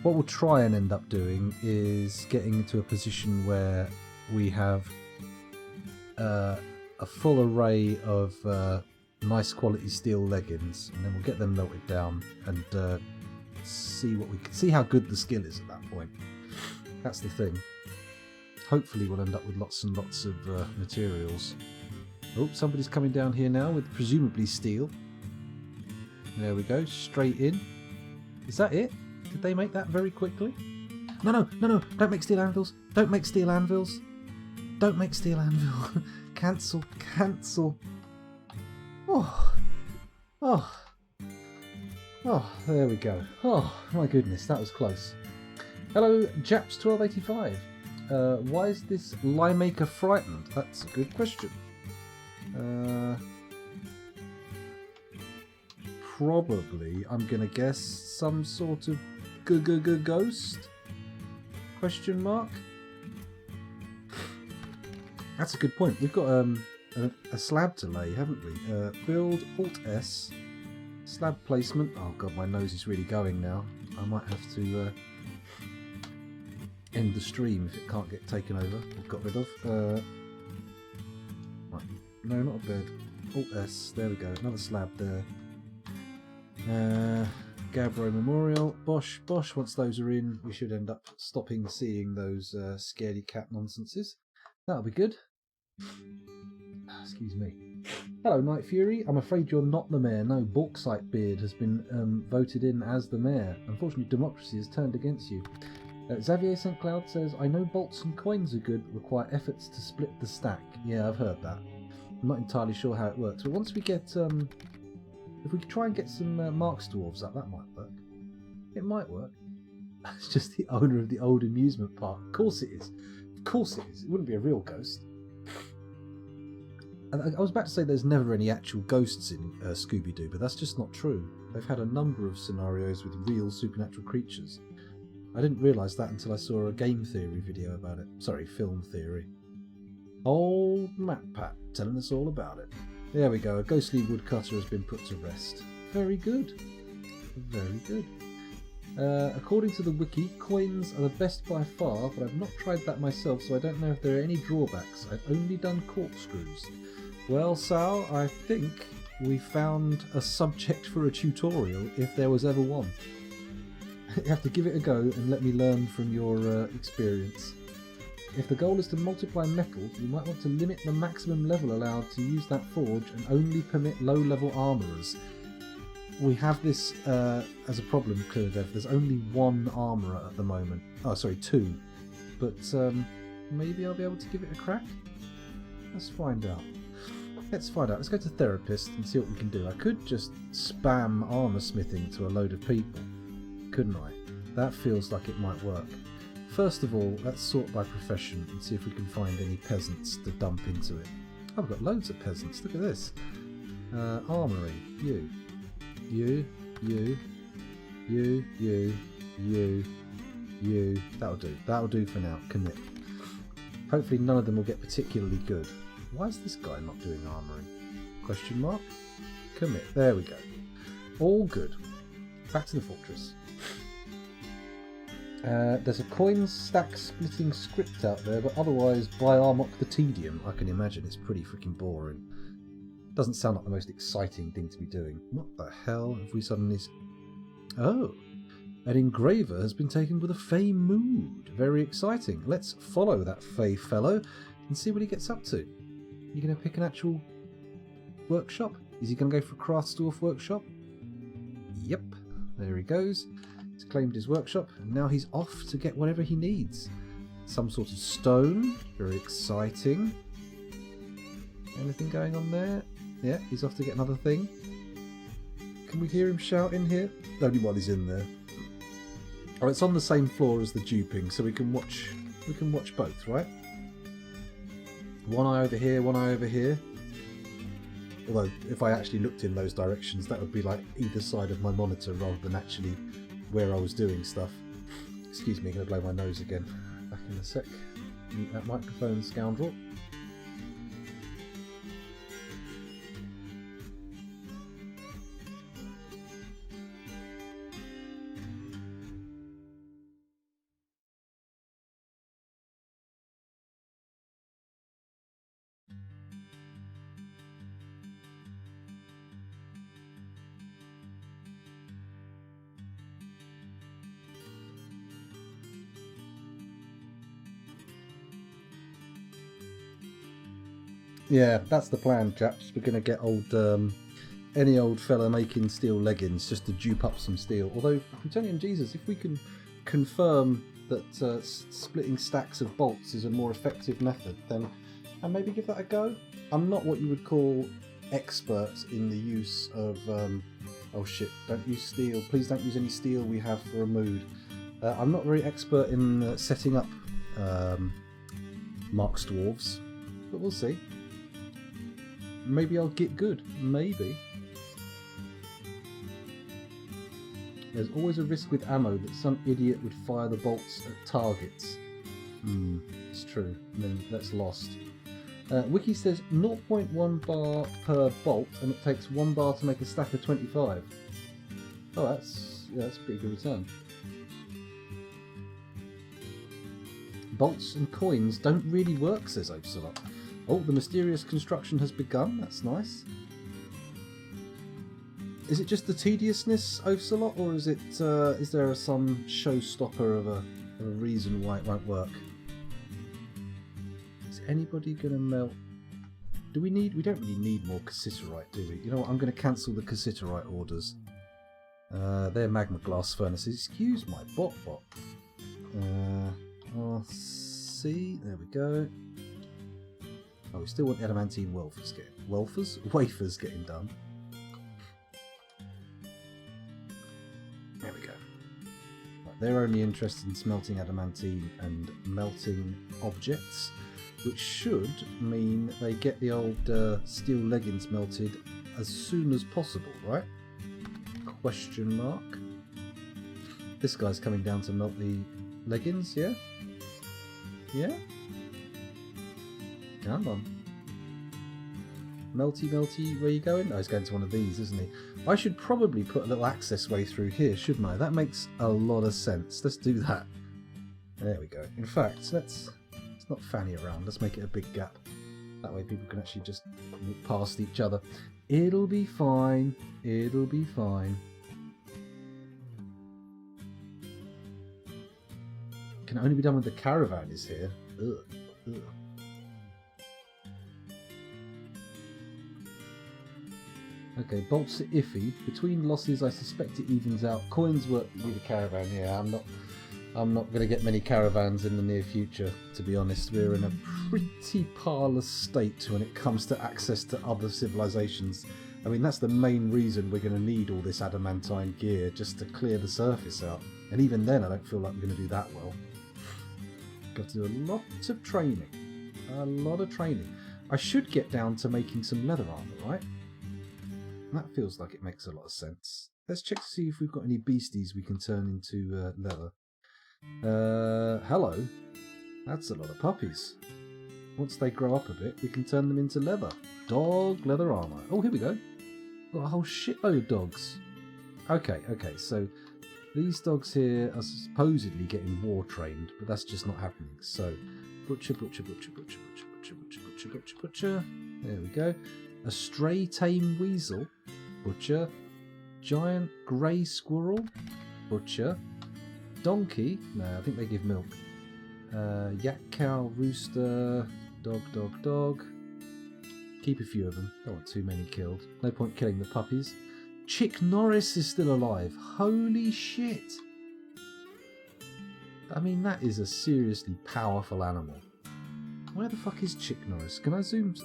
What we'll try and end up doing is getting into a position where we have a full array of nice quality steel leggings, and then we'll get them melted down and see how good the skill is at that point. That's the thing. Hopefully we'll end up with lots and lots of materials. Oh, somebody's coming down here now with presumably steel. There we go, straight in. Is that it? Did they make that very quickly? No, don't make steel anvils. Don't make steel anvils. Don't make steel anvil. Cancel. Oh. Oh, there we go. Oh, my goodness, that was close. Hello, Japs1285. Why is this Liemaker frightened? That's a good question. Probably, I'm going to guess, some sort of ghost? Question mark? That's a good point. We've got a slab to lay, haven't we? Build, Alt-S, slab placement. Oh god, my nose is really going now. I might have to end the stream if it can't get taken over or got rid of. Right. No, not a bed. Alt-S, there we go. Another slab there. Gabbro Memorial. Bosh. Once those are in, we should end up stopping seeing those scaredy cat nonsenses. That'll be good. Excuse me. Hello, Night Fury. I'm afraid you're not the mayor. No, Bauxite Beard has been voted in as the mayor. Unfortunately, democracy has turned against you. Xavier St. Cloud says, I know bolts and coins are good, but require efforts to split the stack. Yeah, I've heard that. I'm not entirely sure how it works, but once we get... if we could try and get some Marks Dwarves up, that might work. It might work. It's just the owner of the old amusement park. Of course it is. Of course it is. It wouldn't be a real ghost. And I was about to say there's never any actual ghosts in Scooby-Doo, but that's just not true. They've had a number of scenarios with real supernatural creatures. I didn't realise that until I saw a game theory video about it. Sorry, film theory. Old MatPat telling us all about it. There we go, a ghostly woodcutter has been put to rest. Very good. Very good. According to the wiki, coins are the best by far, but I've not tried that myself, so I don't know if there are any drawbacks. I've only done corkscrews. Well, Sal, I think we found a subject for a tutorial, if there was ever one. You have to give it a go and let me learn from your experience. If the goal is to multiply metal, you might want to limit the maximum level allowed to use that forge and only permit low-level armourers. We have this as a problem, Kurdev. There's only one armourer at the moment. Oh, sorry, two. But maybe I'll be able to give it a crack? Let's find out. Let's find out. Let's go to therapist and see what we can do. I could just spam armour smithing to a load of people, couldn't I? That feels like it might work. First of all, let's sort by profession and see if we can find any peasants to dump into it. Oh, I've got loads of peasants. Look at this. Armoury. You. That'll do. That'll do for now. Commit. Hopefully none of them will get particularly good. Why is this guy not doing armouring? Question mark? Commit. There we go. All good. Back to the fortress. There's a coin stack splitting script out there, but otherwise, by Armok the Tedium, I can imagine it's pretty freaking boring. Doesn't sound like the most exciting thing to be doing. What the hell have we suddenly... Oh! An engraver has been taken with a fey mood. Very exciting. Let's follow that fey fellow and see what he gets up to. You going to pick an actual workshop? Is he going to go for a Craftsdorf workshop? Yep. There he goes. He's claimed his workshop, and now he's off to get whatever he needs. Some sort of stone. Very exciting. Anything going on there? Yeah, he's off to get another thing. Can we hear him shout in here? Only while he's in there. Oh, it's on the same floor as the duping, so we can watch both, right? One eye over here, one eye over here. Although, if I actually looked in those directions, that would be like either side of my monitor rather than actually where I was doing stuff. Excuse me, I'm going to blow my nose again. Back in a sec. Mute that microphone, scoundrel. Yeah, that's the plan, chaps. We're going to get any old fella making steel leggings just to dupe up some steel. Although, I'm telling you, Jesus, if we can confirm that splitting stacks of bolts is a more effective method, then I'll maybe give that a go. I'm not what you would call expert in the use of Oh shit, don't use steel. Please don't use any steel we have for a mood. I'm not very expert in setting up Mark's dwarves, but we'll see. Maybe I'll get good. Maybe. There's always a risk with ammo that some idiot would fire the bolts at targets. It's true. And then that's lost. Wiki says 0.1 bar per bolt, and it takes 1 bar to make a stack of 25. Oh, that's a pretty good return. Bolts and coins don't really work, says Ocelot. Oh, the mysterious construction has begun. That's nice. Is it just the tediousness, Ocelot, or is it? Is there some showstopper of a reason why it won't work? Is anybody going to melt? Do we need? We don't really need more cassiterite, do we? You know what? I'm going to cancel the cassiterite orders. They're magma glass furnaces. Excuse my bot. See, there we go. Oh, we still want the adamantine wafers getting done. There we go. Right, they're only interested in smelting adamantine and melting objects, which should mean they get the old steel leggings melted as soon as possible, right? Question mark. This guy's coming down to melt the leggings, yeah? Yeah? Come on. Melty, where are you going? Oh, he's going to one of these, isn't he? I should probably put a little access way through here, shouldn't I? That makes a lot of sense. Let's do that. There we go. In fact, let's not fanny around. Let's make it a big gap. That way people can actually just walk past each other. It'll be fine. It'll be fine. Can only be done when the caravan is here. Ugh. Ugh. Okay, bolts are iffy. Between losses, I suspect it evens out. Coins work with a caravan. Yeah, I'm not going to get many caravans in the near future, to be honest. We're in a pretty parlous state when it comes to access to other civilizations. I mean, that's the main reason we're going to need all this adamantine gear, just to clear the surface out. And even then, I don't feel like we're going to do that well. Got to do a lot of training. A lot of training. I should get down to making some leather armor, right? That feels like it makes a lot of sense. Let's check to see if we've got any beasties we can turn into leather. Hello. That's a lot of puppies. Once they grow up a bit, we can turn them into leather. Dog leather armor. Oh, here we go. Got a whole shitload of dogs. Okay, so these dogs here are supposedly getting war trained, but that's just not happening. So, butcher. There we go. A stray tame weasel, butcher. Giant grey squirrel, butcher. Donkey, no, I think they give milk. Yak, cow, rooster, dog. Keep a few of them, don't want too many killed. No point killing the puppies. Chick Norris is still alive. Holy shit. I mean, that is a seriously powerful animal. Where the fuck is Chick Norris? Can I zoom?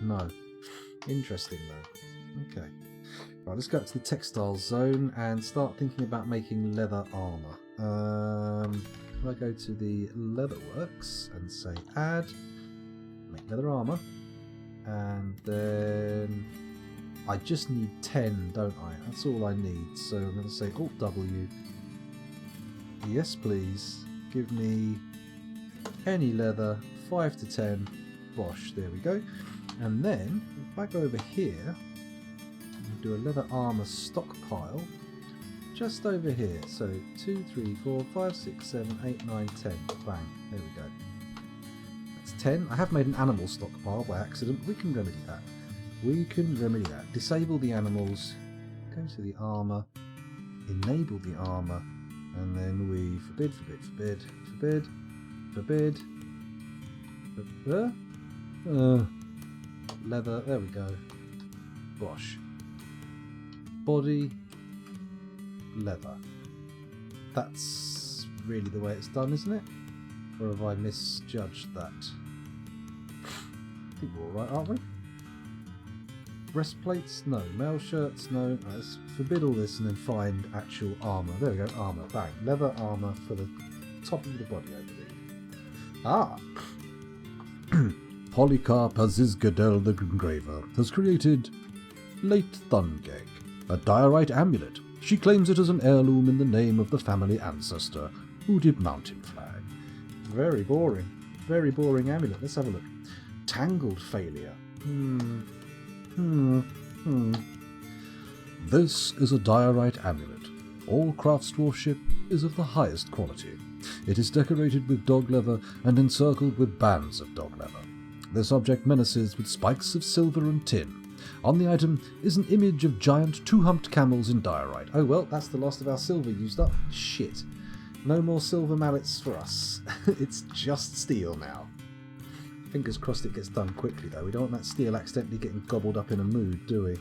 No. Interesting though. Okay. Right, let's go up to the textile zone and start thinking about making leather armor. If I go to the leatherworks and say add, make leather armor, and then I just need 10, don't I? That's all I need. So I'm going to say Alt W. Yes, please. Give me any leather, 5 to 10. Bosh, there we go. And then, if I go over here, and do a leather armor stockpile, just over here. So 2, 3, 4, 5, 6, 7, 8, 9, 10. Bang, there we go. That's 10. I have made an animal stockpile by accident. We can remedy that. We can remedy that. Disable the animals, go to the armor, enable the armor, and then we forbid. Leather, there we go. Bosh. Body, leather. That's really the way it's done, isn't it? Or have I misjudged that? I think we're alright, aren't we? breastplates? No. Mail shirts? No. Let's forbid all this and then find actual armour. There we go, armour. Bang. Leather armour for the top of the body, I believe. Ah! Polycarp Azizgadel the Engraver has created Late Thungeg, a diorite amulet. She claims it as an heirloom in the name of the family ancestor who did mountain flag. Very boring. Very boring amulet. Let's have a look. Tangled failure. This is a diorite amulet. All craftsdwarfship is of the highest quality. It is decorated with dog leather and encircled with bands of dog leather. This object menaces with spikes of silver and tin. On the item is an image of giant two-humped camels in diorite. Oh well, that's the last of our silver used up. Shit. No more silver mallets for us. It's just steel now. Fingers crossed it gets done quickly though. We don't want that steel accidentally getting gobbled up in a mood, do we?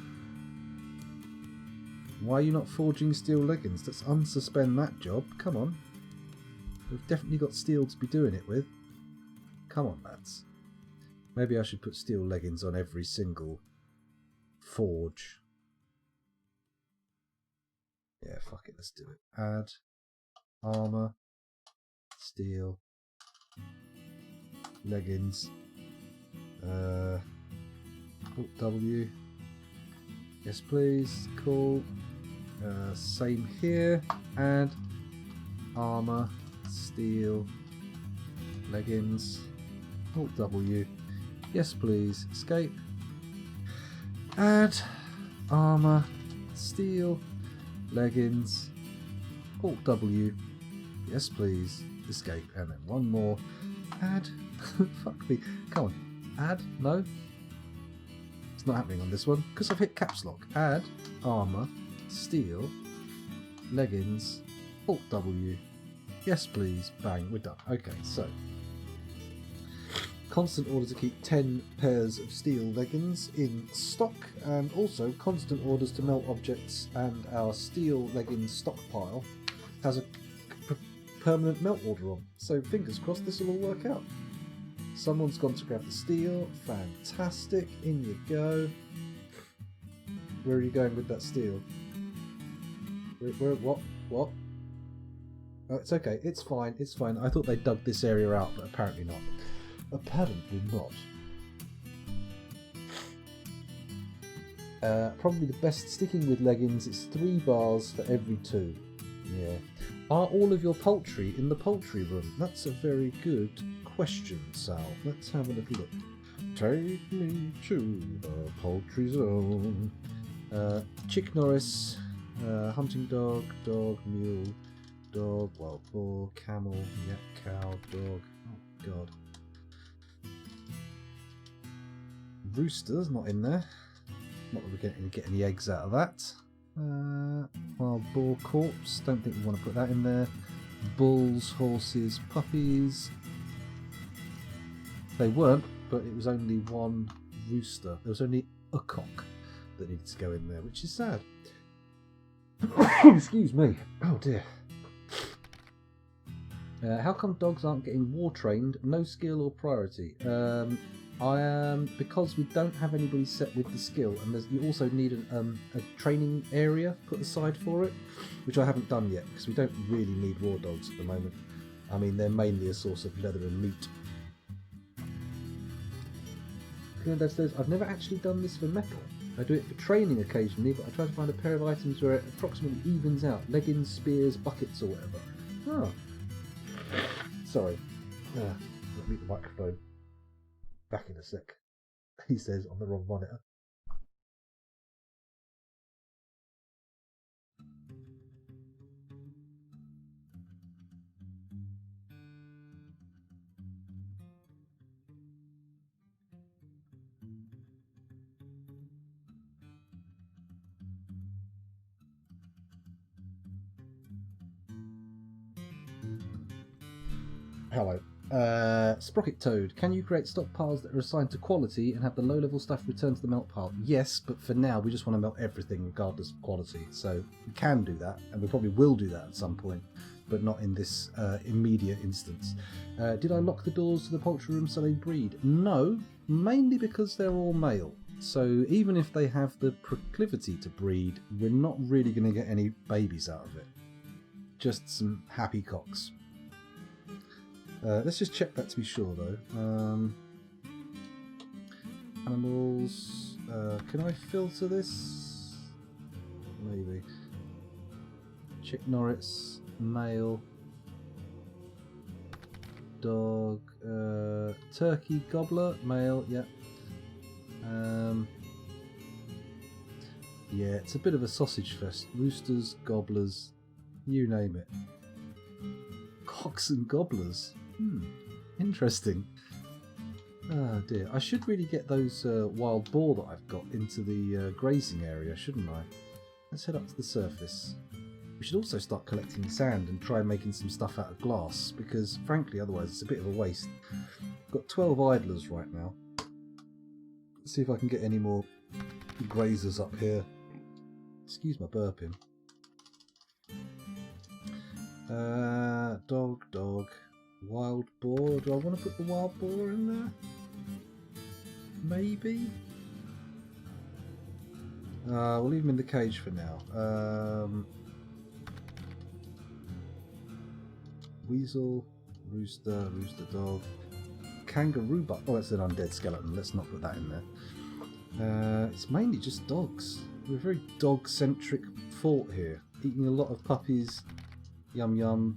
Why are you not forging steel leggings? Let's unsuspend that job. Come on. We've definitely got steel to be doing it with. Come on, lads. Maybe I should put steel leggings on every single forge. Yeah, fuck it, let's do it. Add armour, steel, leggings, Alt W, yes please, cool, same here, add armour, steel, leggings, Alt W, yes please, escape, add armour, steel, leggings, Alt W, yes please, escape, and then one more, add, fuck me, come on, add, no, it's not happening on this one, because I've hit caps lock, add, armour, steel, leggings, Alt W, yes please, bang, we're done. Okay, so, constant order to keep 10 pairs of steel leggings in stock, and also constant orders to melt objects, and our steel leggings stockpile has a permanent melt order on. So fingers crossed this will all work out. Someone's gone to grab the steel. Fantastic. In you go. Where are you going with that steel? What? Oh, it's okay. It's fine. It's fine. I thought they dug this area out, but apparently not. Apparently not. Probably the best, sticking with leggings, it's 3 bars for every 2. Yeah. Are all of your poultry in the poultry room? That's a very good question, Sal. Let's have a little look. Take me to the poultry zone. Chick Norris, hunting dog, mule, dog, wild boar, camel, yak, cow, dog. Oh god. Rooster's not in there. Not that we're going to get any eggs out of that. Wild boar corpse. Don't think we want to put that in there. Bulls, horses, puppies. They weren't, but it was only one rooster. There was only a cock that needed to go in there, which is sad. Excuse me. Oh dear. How come dogs aren't getting war trained? No skill or priority. Because we don't have anybody set with the skill, and you also need a training area put aside for it, which I haven't done yet, because we don't really need war dogs at the moment. I mean, they're mainly a source of leather and meat. I've never actually done this for metal. I do it for training occasionally, but I try to find a pair of items where it approximately evens out. Leggings, spears, buckets, or whatever. Oh. Sorry. Let me mute the microphone. Back in a sec, he says on the wrong monitor. Hello. Sprocket Toad, can you create stockpiles that are assigned to quality and have the low-level stuff returned to the melt pile? Yes, but for now we just want to melt everything regardless of quality. So we can do that, and we probably will do that at some point, but not in this immediate instance. Did I lock the doors to the poultry room so they breed? No, mainly because they're all male. So even if they have the proclivity to breed, we're not really going to get any babies out of it. Just some happy cocks. Let's just check that to be sure though. Animals. Can I filter this? Maybe. Chick Norris, male. Dog. Turkey gobbler, male, yeah. Yeah, it's a bit of a sausage fest. Roosters, gobblers, you name it. Cocks and gobblers. Interesting. Oh dear. I should really get those wild boar that I've got into the grazing area, shouldn't I? Let's head up to the surface. We should also start collecting sand and try making some stuff out of glass, because frankly otherwise it's a bit of a waste. I've got 12 idlers right now. Let's see if I can get any more grazers up here. Excuse my burping. Dog. Wild boar. Do I want to put the wild boar in there? Maybe? We'll leave him in the cage for now. Weasel, rooster dog, kangaroo buck. Oh, that's an undead skeleton. Let's not put that in there. It's mainly just dogs. We're a very dog-centric fort here. Eating a lot of puppies. Yum yum.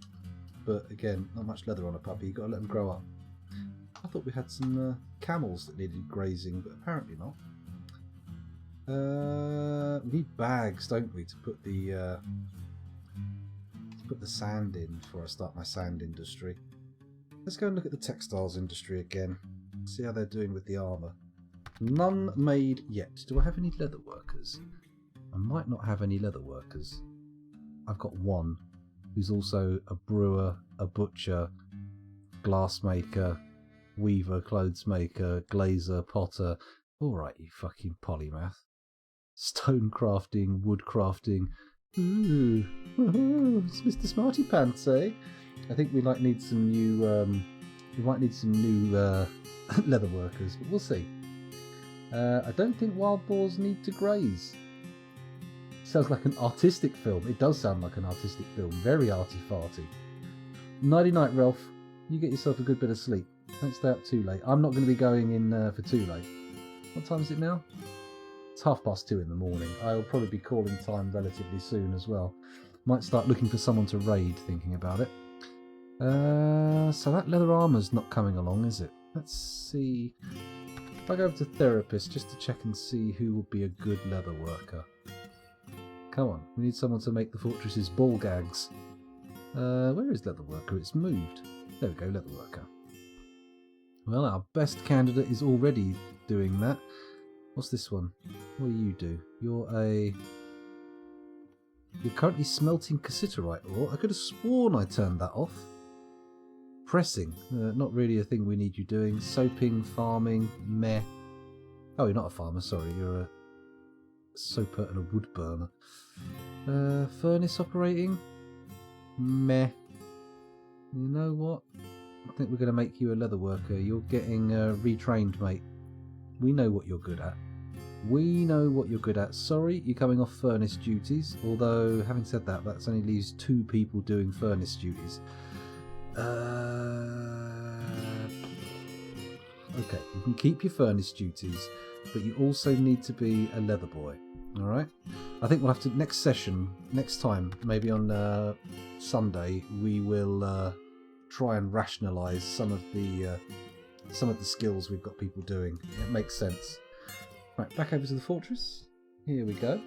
But again, not much leather on a puppy. You've got to let them grow up. I thought we had some camels that needed grazing, but apparently not. We need bags, don't we, to put the sand in before I start my sand industry. Let's go and look at the textiles industry again. See how they're doing with the armour. None made yet. Do I have any leather workers? I might not have any leather workers. I've got one who's also a brewer, a butcher, glassmaker, weaver, clothes maker, glazer, potter. Alright, you fucking polymath. Stone crafting, wood crafting. Ooh, it's Mr. Smarty Pants, eh? I think we might need some new leather workers, but we'll see. I don't think wild boars need to graze. Sounds like an artistic film. It does sound like an artistic film. Very arty-farty. Nighty night, Ralph. You get yourself a good bit of sleep. Don't stay up too late. I'm not going to be going in for too late. What time is it now? It's 2:30 in the morning. I'll probably be calling time relatively soon as well. Might start looking for someone to raid, thinking about it. So that leather armour's not coming along, is it? Let's see. If I go over to therapist just to check and see who will be a good leather worker. Come on, we need someone to make the fortress's ball gags. Where is leather worker? It's moved. There we go, leather worker. Well, our best candidate is already doing that. What's this one? What do you do? You're currently smelting cassiterite ore. I could have sworn I turned that off. Pressing. Not really a thing we need you doing. Soaping, farming, meh. Oh, you're not a farmer, sorry. You're a soaper and a wood burner. Furnace operating? Meh. You know what? I think we're going to make you a leather worker. You're getting retrained, mate. We know what you're good at. We know what you're good at. Sorry, you're coming off furnace duties. Although, having said that, that only leaves 2 people doing furnace duties. Okay, you can keep your furnace duties, but you also need to be a leather boy. Alright? I think we'll have to, next time, maybe on Sunday, we will try and rationalise some of the skills we've got people doing. It makes sense. Right, back over to the fortress. Here we go.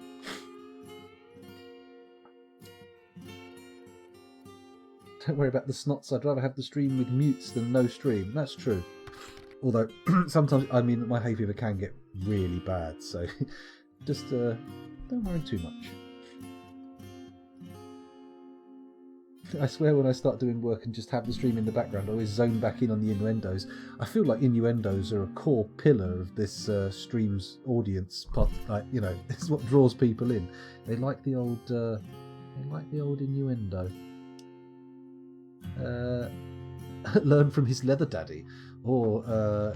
Don't worry about the snots. I'd rather have the stream with mutes than no stream. That's true. Although, sometimes, I mean, my hay fever can get really bad, so just don't worry too much. I swear when I start doing work and just have the stream in the background, I always zone back in on the innuendos. I feel like innuendos are a core pillar of this stream's audience. Like, you know, it's what draws people in. They like the old innuendo. Learn from his leather daddy, or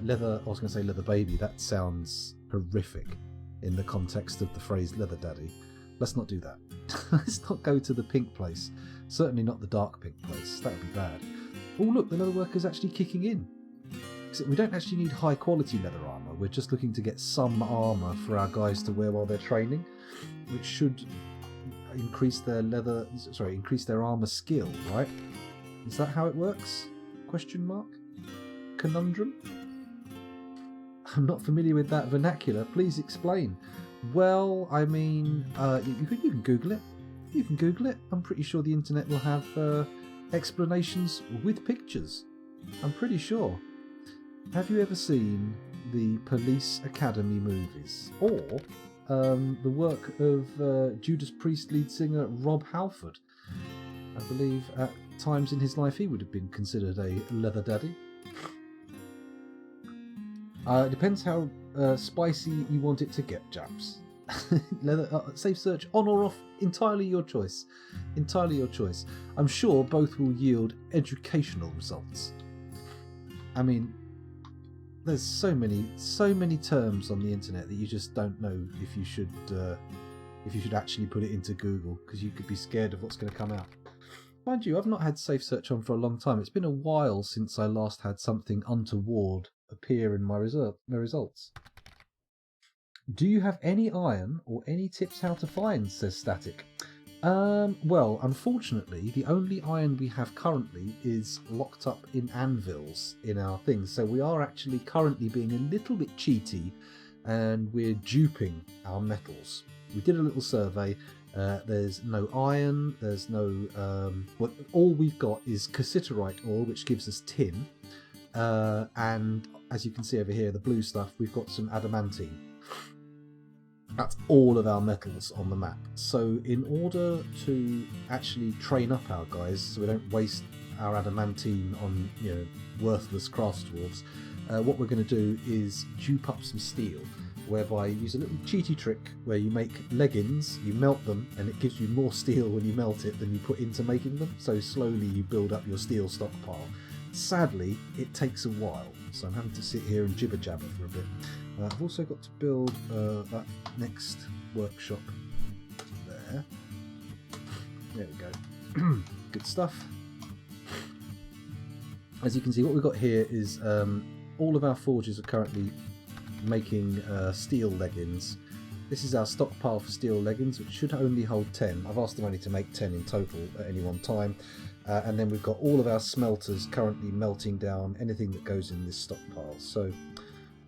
leather. I was going to say leather baby. That sounds horrific in the context of the phrase leather daddy. Let's not do that. Let's not go to the pink place. Certainly not the dark pink place. That would be bad. Oh look, the leather worker's actually kicking in. Except we don't actually need high quality leather armour. We're just looking to get some armour for our guys to wear while they're training, which should increase their increase their armour skill, right? Is that how it works? Question mark? Conundrum? I'm not familiar with that vernacular. Please explain. Well, I mean, you can Google it. You can Google it. I'm pretty sure the internet will have explanations with pictures. I'm pretty sure. Have you ever seen the Police Academy movies? Or the work of Judas Priest lead singer Rob Halford? I believe at times in his life he would have been considered a leather daddy. It depends how spicy you want it to get, chaps. Safe search on or off, entirely your choice. Entirely your choice. I'm sure both will yield educational results. I mean, there's so many terms on the internet that you just don't know if you should actually put it into Google, because you could be scared of what's going to come out. Mind you, I've not had Safe Search on for a long time. It's been a while since I last had something untoward appear in my results. Do you have any iron or any tips how to find, says Static. Well, unfortunately, the only iron we have currently is locked up in anvils in our things, so we are actually currently being a little bit cheaty, and we're duping our metals. We did a little survey. There's no iron, there's no... all we've got is cassiterite ore, which gives us tin, and as you can see over here, the blue stuff, we've got some adamantine. That's all of our metals on the map. So in order to actually train up our guys, so we don't waste our adamantine on worthless crafts dwarves, what we're going to do is dupe up some steel, whereby you use a little cheaty trick where you make leggings, you melt them, and it gives you more steel when you melt it than you put into making them. So slowly you build up your steel stockpile. Sadly, it takes a while, so I'm having to sit here and jibber jabber for a bit. I've also got to build that next workshop there. There we go. Good stuff. As you can see, what we've got here is all of our forges are currently making steel leggings. This is our stockpile for steel leggings, which should only hold 10. I've asked them only to make 10 in total at any one time. And then we've got all of our smelters currently melting down anything that goes in this stockpile. So,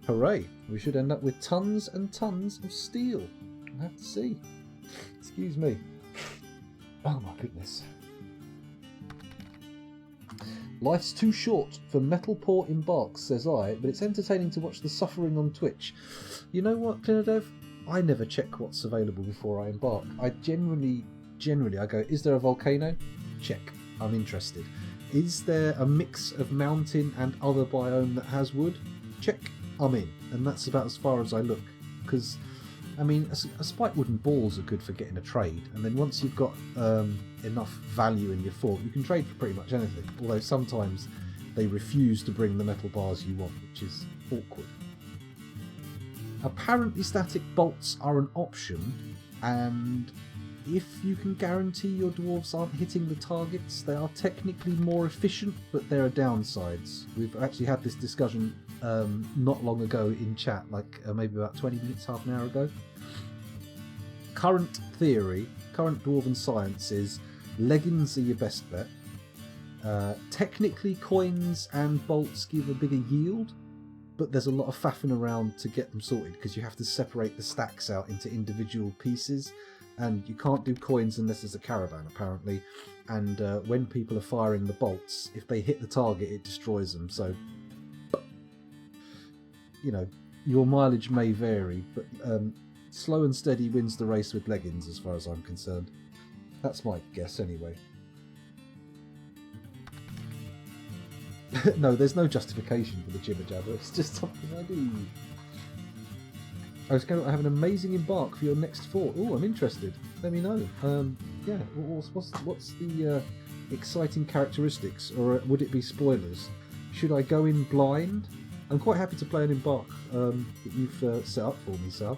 hooray! We should end up with tons and tons of steel. We'll have to see. Excuse me. Oh my goodness. Life's too short for metal poor embarks, says I, but it's entertaining to watch the suffering on Twitch. You know what, Clinadev? I never check what's available before I embark. I generally I go, is there a volcano? Check. I'm interested. Is there a mix of mountain and other biome that has wood? Check. I'm in. And that's about as far as I look. Because, I mean, a spike wooden balls are good for getting a trade. And then once you've got enough value in your fort, you can trade for pretty much anything. Although sometimes they refuse to bring the metal bars you want, which is awkward. Apparently static bolts are an option, and if you can guarantee your dwarves aren't hitting the targets, they are technically more efficient, but there are downsides. We've actually had this discussion not long ago in chat, like maybe about 20 minutes, half an hour ago. Current theory, current dwarven science is leggings are your best bet. Technically coins and bolts give a bigger yield, but there's a lot of faffing around to get them sorted because you have to separate the stacks out into individual pieces, and you can't do coins unless there's a caravan apparently, and when people are firing the bolts, if they hit the target it destroys them. So you know, your mileage may vary, but slow and steady wins the race with leggings as far as I'm concerned. That's my guess anyway. No, there's no justification for the jibber jabber, it's just something I do. I have an amazing embark for your next fort. Oh, I'm interested. Let me know. Yeah, what's the exciting characteristics, or would it be spoilers? Should I go in blind? I'm quite happy to play an embark that you've set up for me, Sal.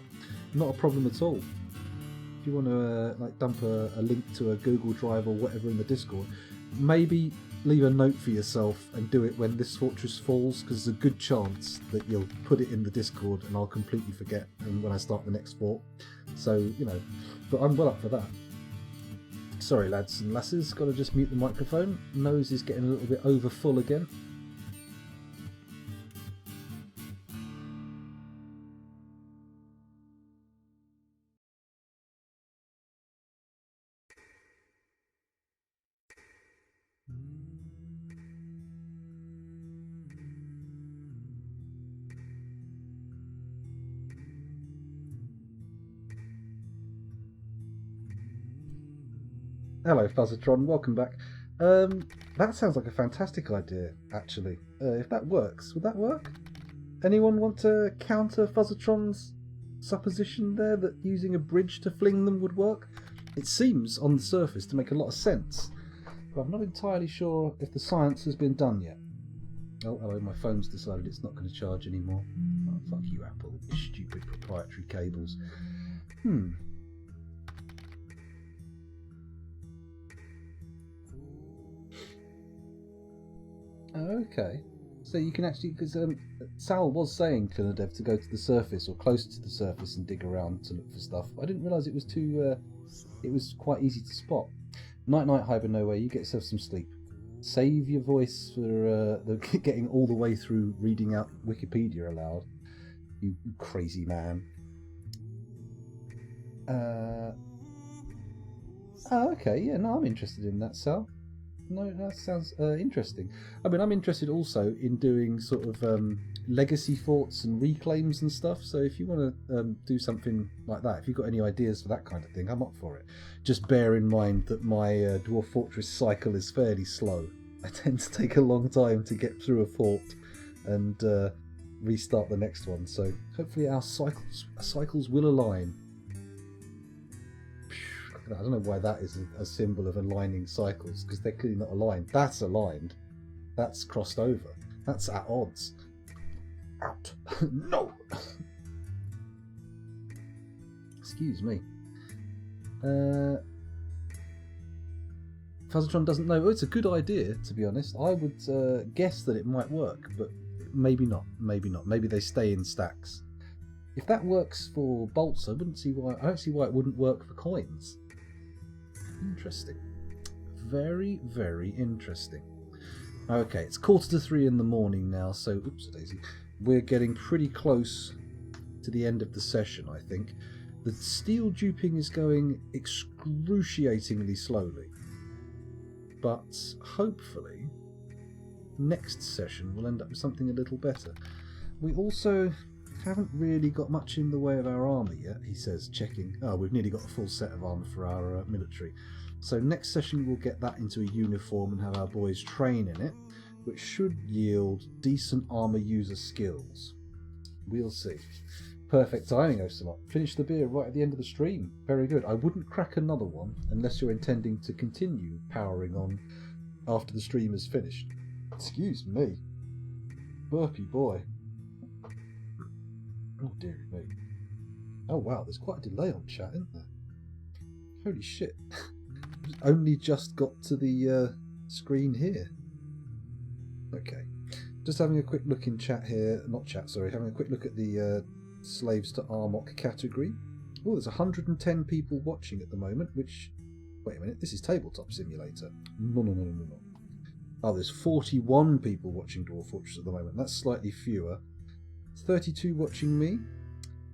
Not a problem at all. If you want to like dump a link to a Google Drive or whatever in the Discord, maybe leave a note for yourself and do it when this fortress falls, because there's a good chance that you'll put it in the Discord and I'll completely forget and when I start the next fort. So, you know, but I'm well up for that. Sorry, lads and lasses, got to just mute the microphone. Nose is getting a little bit over full again. Hello, Fuzzatron, welcome back. That sounds like a fantastic idea, actually. If that works, would that work? Anyone want to counter Fuzzatron's supposition there that using a bridge to fling them would work? It seems, on the surface, to make a lot of sense, but I'm not entirely sure if the science has been done yet. Oh, hello, my phone's decided it's not going to charge anymore. Oh, fuck you, Apple, with your stupid proprietary cables. Okay, so you can actually, because Sal was saying Clinadev to go to the surface or closer to the surface and dig around to look for stuff. I didn't realise it was too. It was quite easy to spot. Night, Hibernoway. You get yourself some sleep. Save your voice for getting all the way through reading out Wikipedia aloud. You crazy man. Oh, okay. Yeah, no, I'm interested in that, Sal. No, that sounds interesting. I mean, I'm interested also in doing sort of legacy forts and reclaims and stuff. So if you want to do something like that, if you've got any ideas for that kind of thing, I'm up for it. Just bear in mind that my Dwarf Fortress cycle is fairly slow. I tend to take a long time to get through a fort and restart the next one. So hopefully our cycles will align. I don't know why that is a symbol of aligning cycles, because they're clearly not aligned. That's aligned. That's crossed over. That's at odds. Out. No! Excuse me. Fuzzatron doesn't know. Oh, it's a good idea, to be honest. I would guess that it might work, but maybe not. Maybe not. Maybe they stay in stacks. If that works for bolts, I don't see why it wouldn't work for coins. Interesting. Very, very interesting. Okay, it's 2:45 in the morning now, so oops, Daisy. We're getting pretty close to the end of the session, I think. The steel duping is going excruciatingly slowly, but hopefully next session will end up with something a little better. We also haven't really got much in the way of our armour yet, he says, checking. Oh, we've nearly got a full set of armour for our military. So next session we'll get that into a uniform and have our boys train in it, which should yield decent armour user skills. We'll see. Perfect timing, Ocelot. Finish the beer right at the end of the stream. Very good. I wouldn't crack another one unless you're intending to continue powering on after the stream is finished. Excuse me. Burpy boy. Oh dear me. Oh wow, there's quite a delay on chat, isn't there? Holy shit. Only just got to the screen here. Okay. Just having a quick look in chat here. Not chat, sorry. Having a quick look at the Slaves to Armok category. Oh, there's 110 people watching at the moment, which... Wait a minute, this is Tabletop Simulator. No. Oh, there's 41 people watching Dwarf Fortress at the moment. That's slightly fewer. 32 watching me,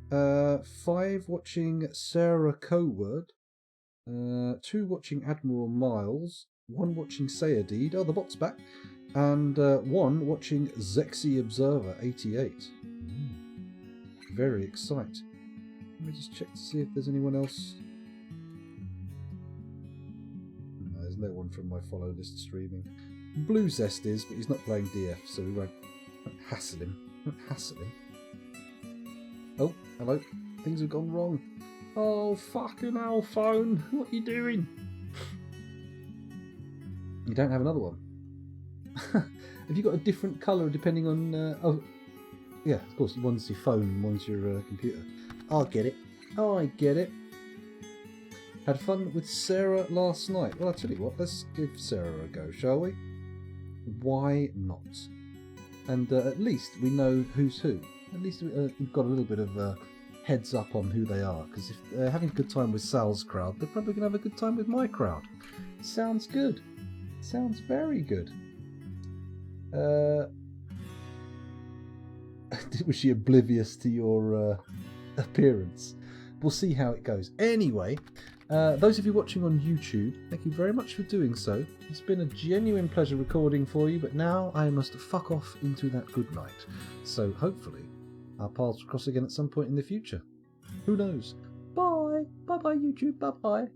5 watching Sarah Coward, 2 watching Admiral Miles, 1 watching Sayadid, oh the bot's back, and 1 watching Zexy Observer 88. Very exciting. Let me just check to see if there's anyone else. No, there's no one from my follow list streaming. Blue Zest is, but he's not playing DF, so we won't hassle him. Oh, hello. Things have gone wrong. Oh, fucking hell, phone. What are you doing? You don't have another one. Have you got a different colour depending on... oh, Yeah, of course, one's your phone and one's your computer. I get it. I get it. Had fun with Sarah last night. Well, I'll tell you what, let's give Sarah a go, shall we? Why not? And at least we know who's who. At least we've got a little bit of heads up on who they are, because if they're having a good time with Sal's crowd, they're probably going to have a good time with my crowd. Sounds good. Sounds very good. Was she oblivious to your appearance? We'll see how it goes. Anyway, those of you watching on YouTube, thank you very much for doing so. It's been a genuine pleasure recording for you, but now I must fuck off into that good night. So hopefully our paths will cross again at some point in the future. Who knows? Bye! Bye-bye YouTube, bye-bye!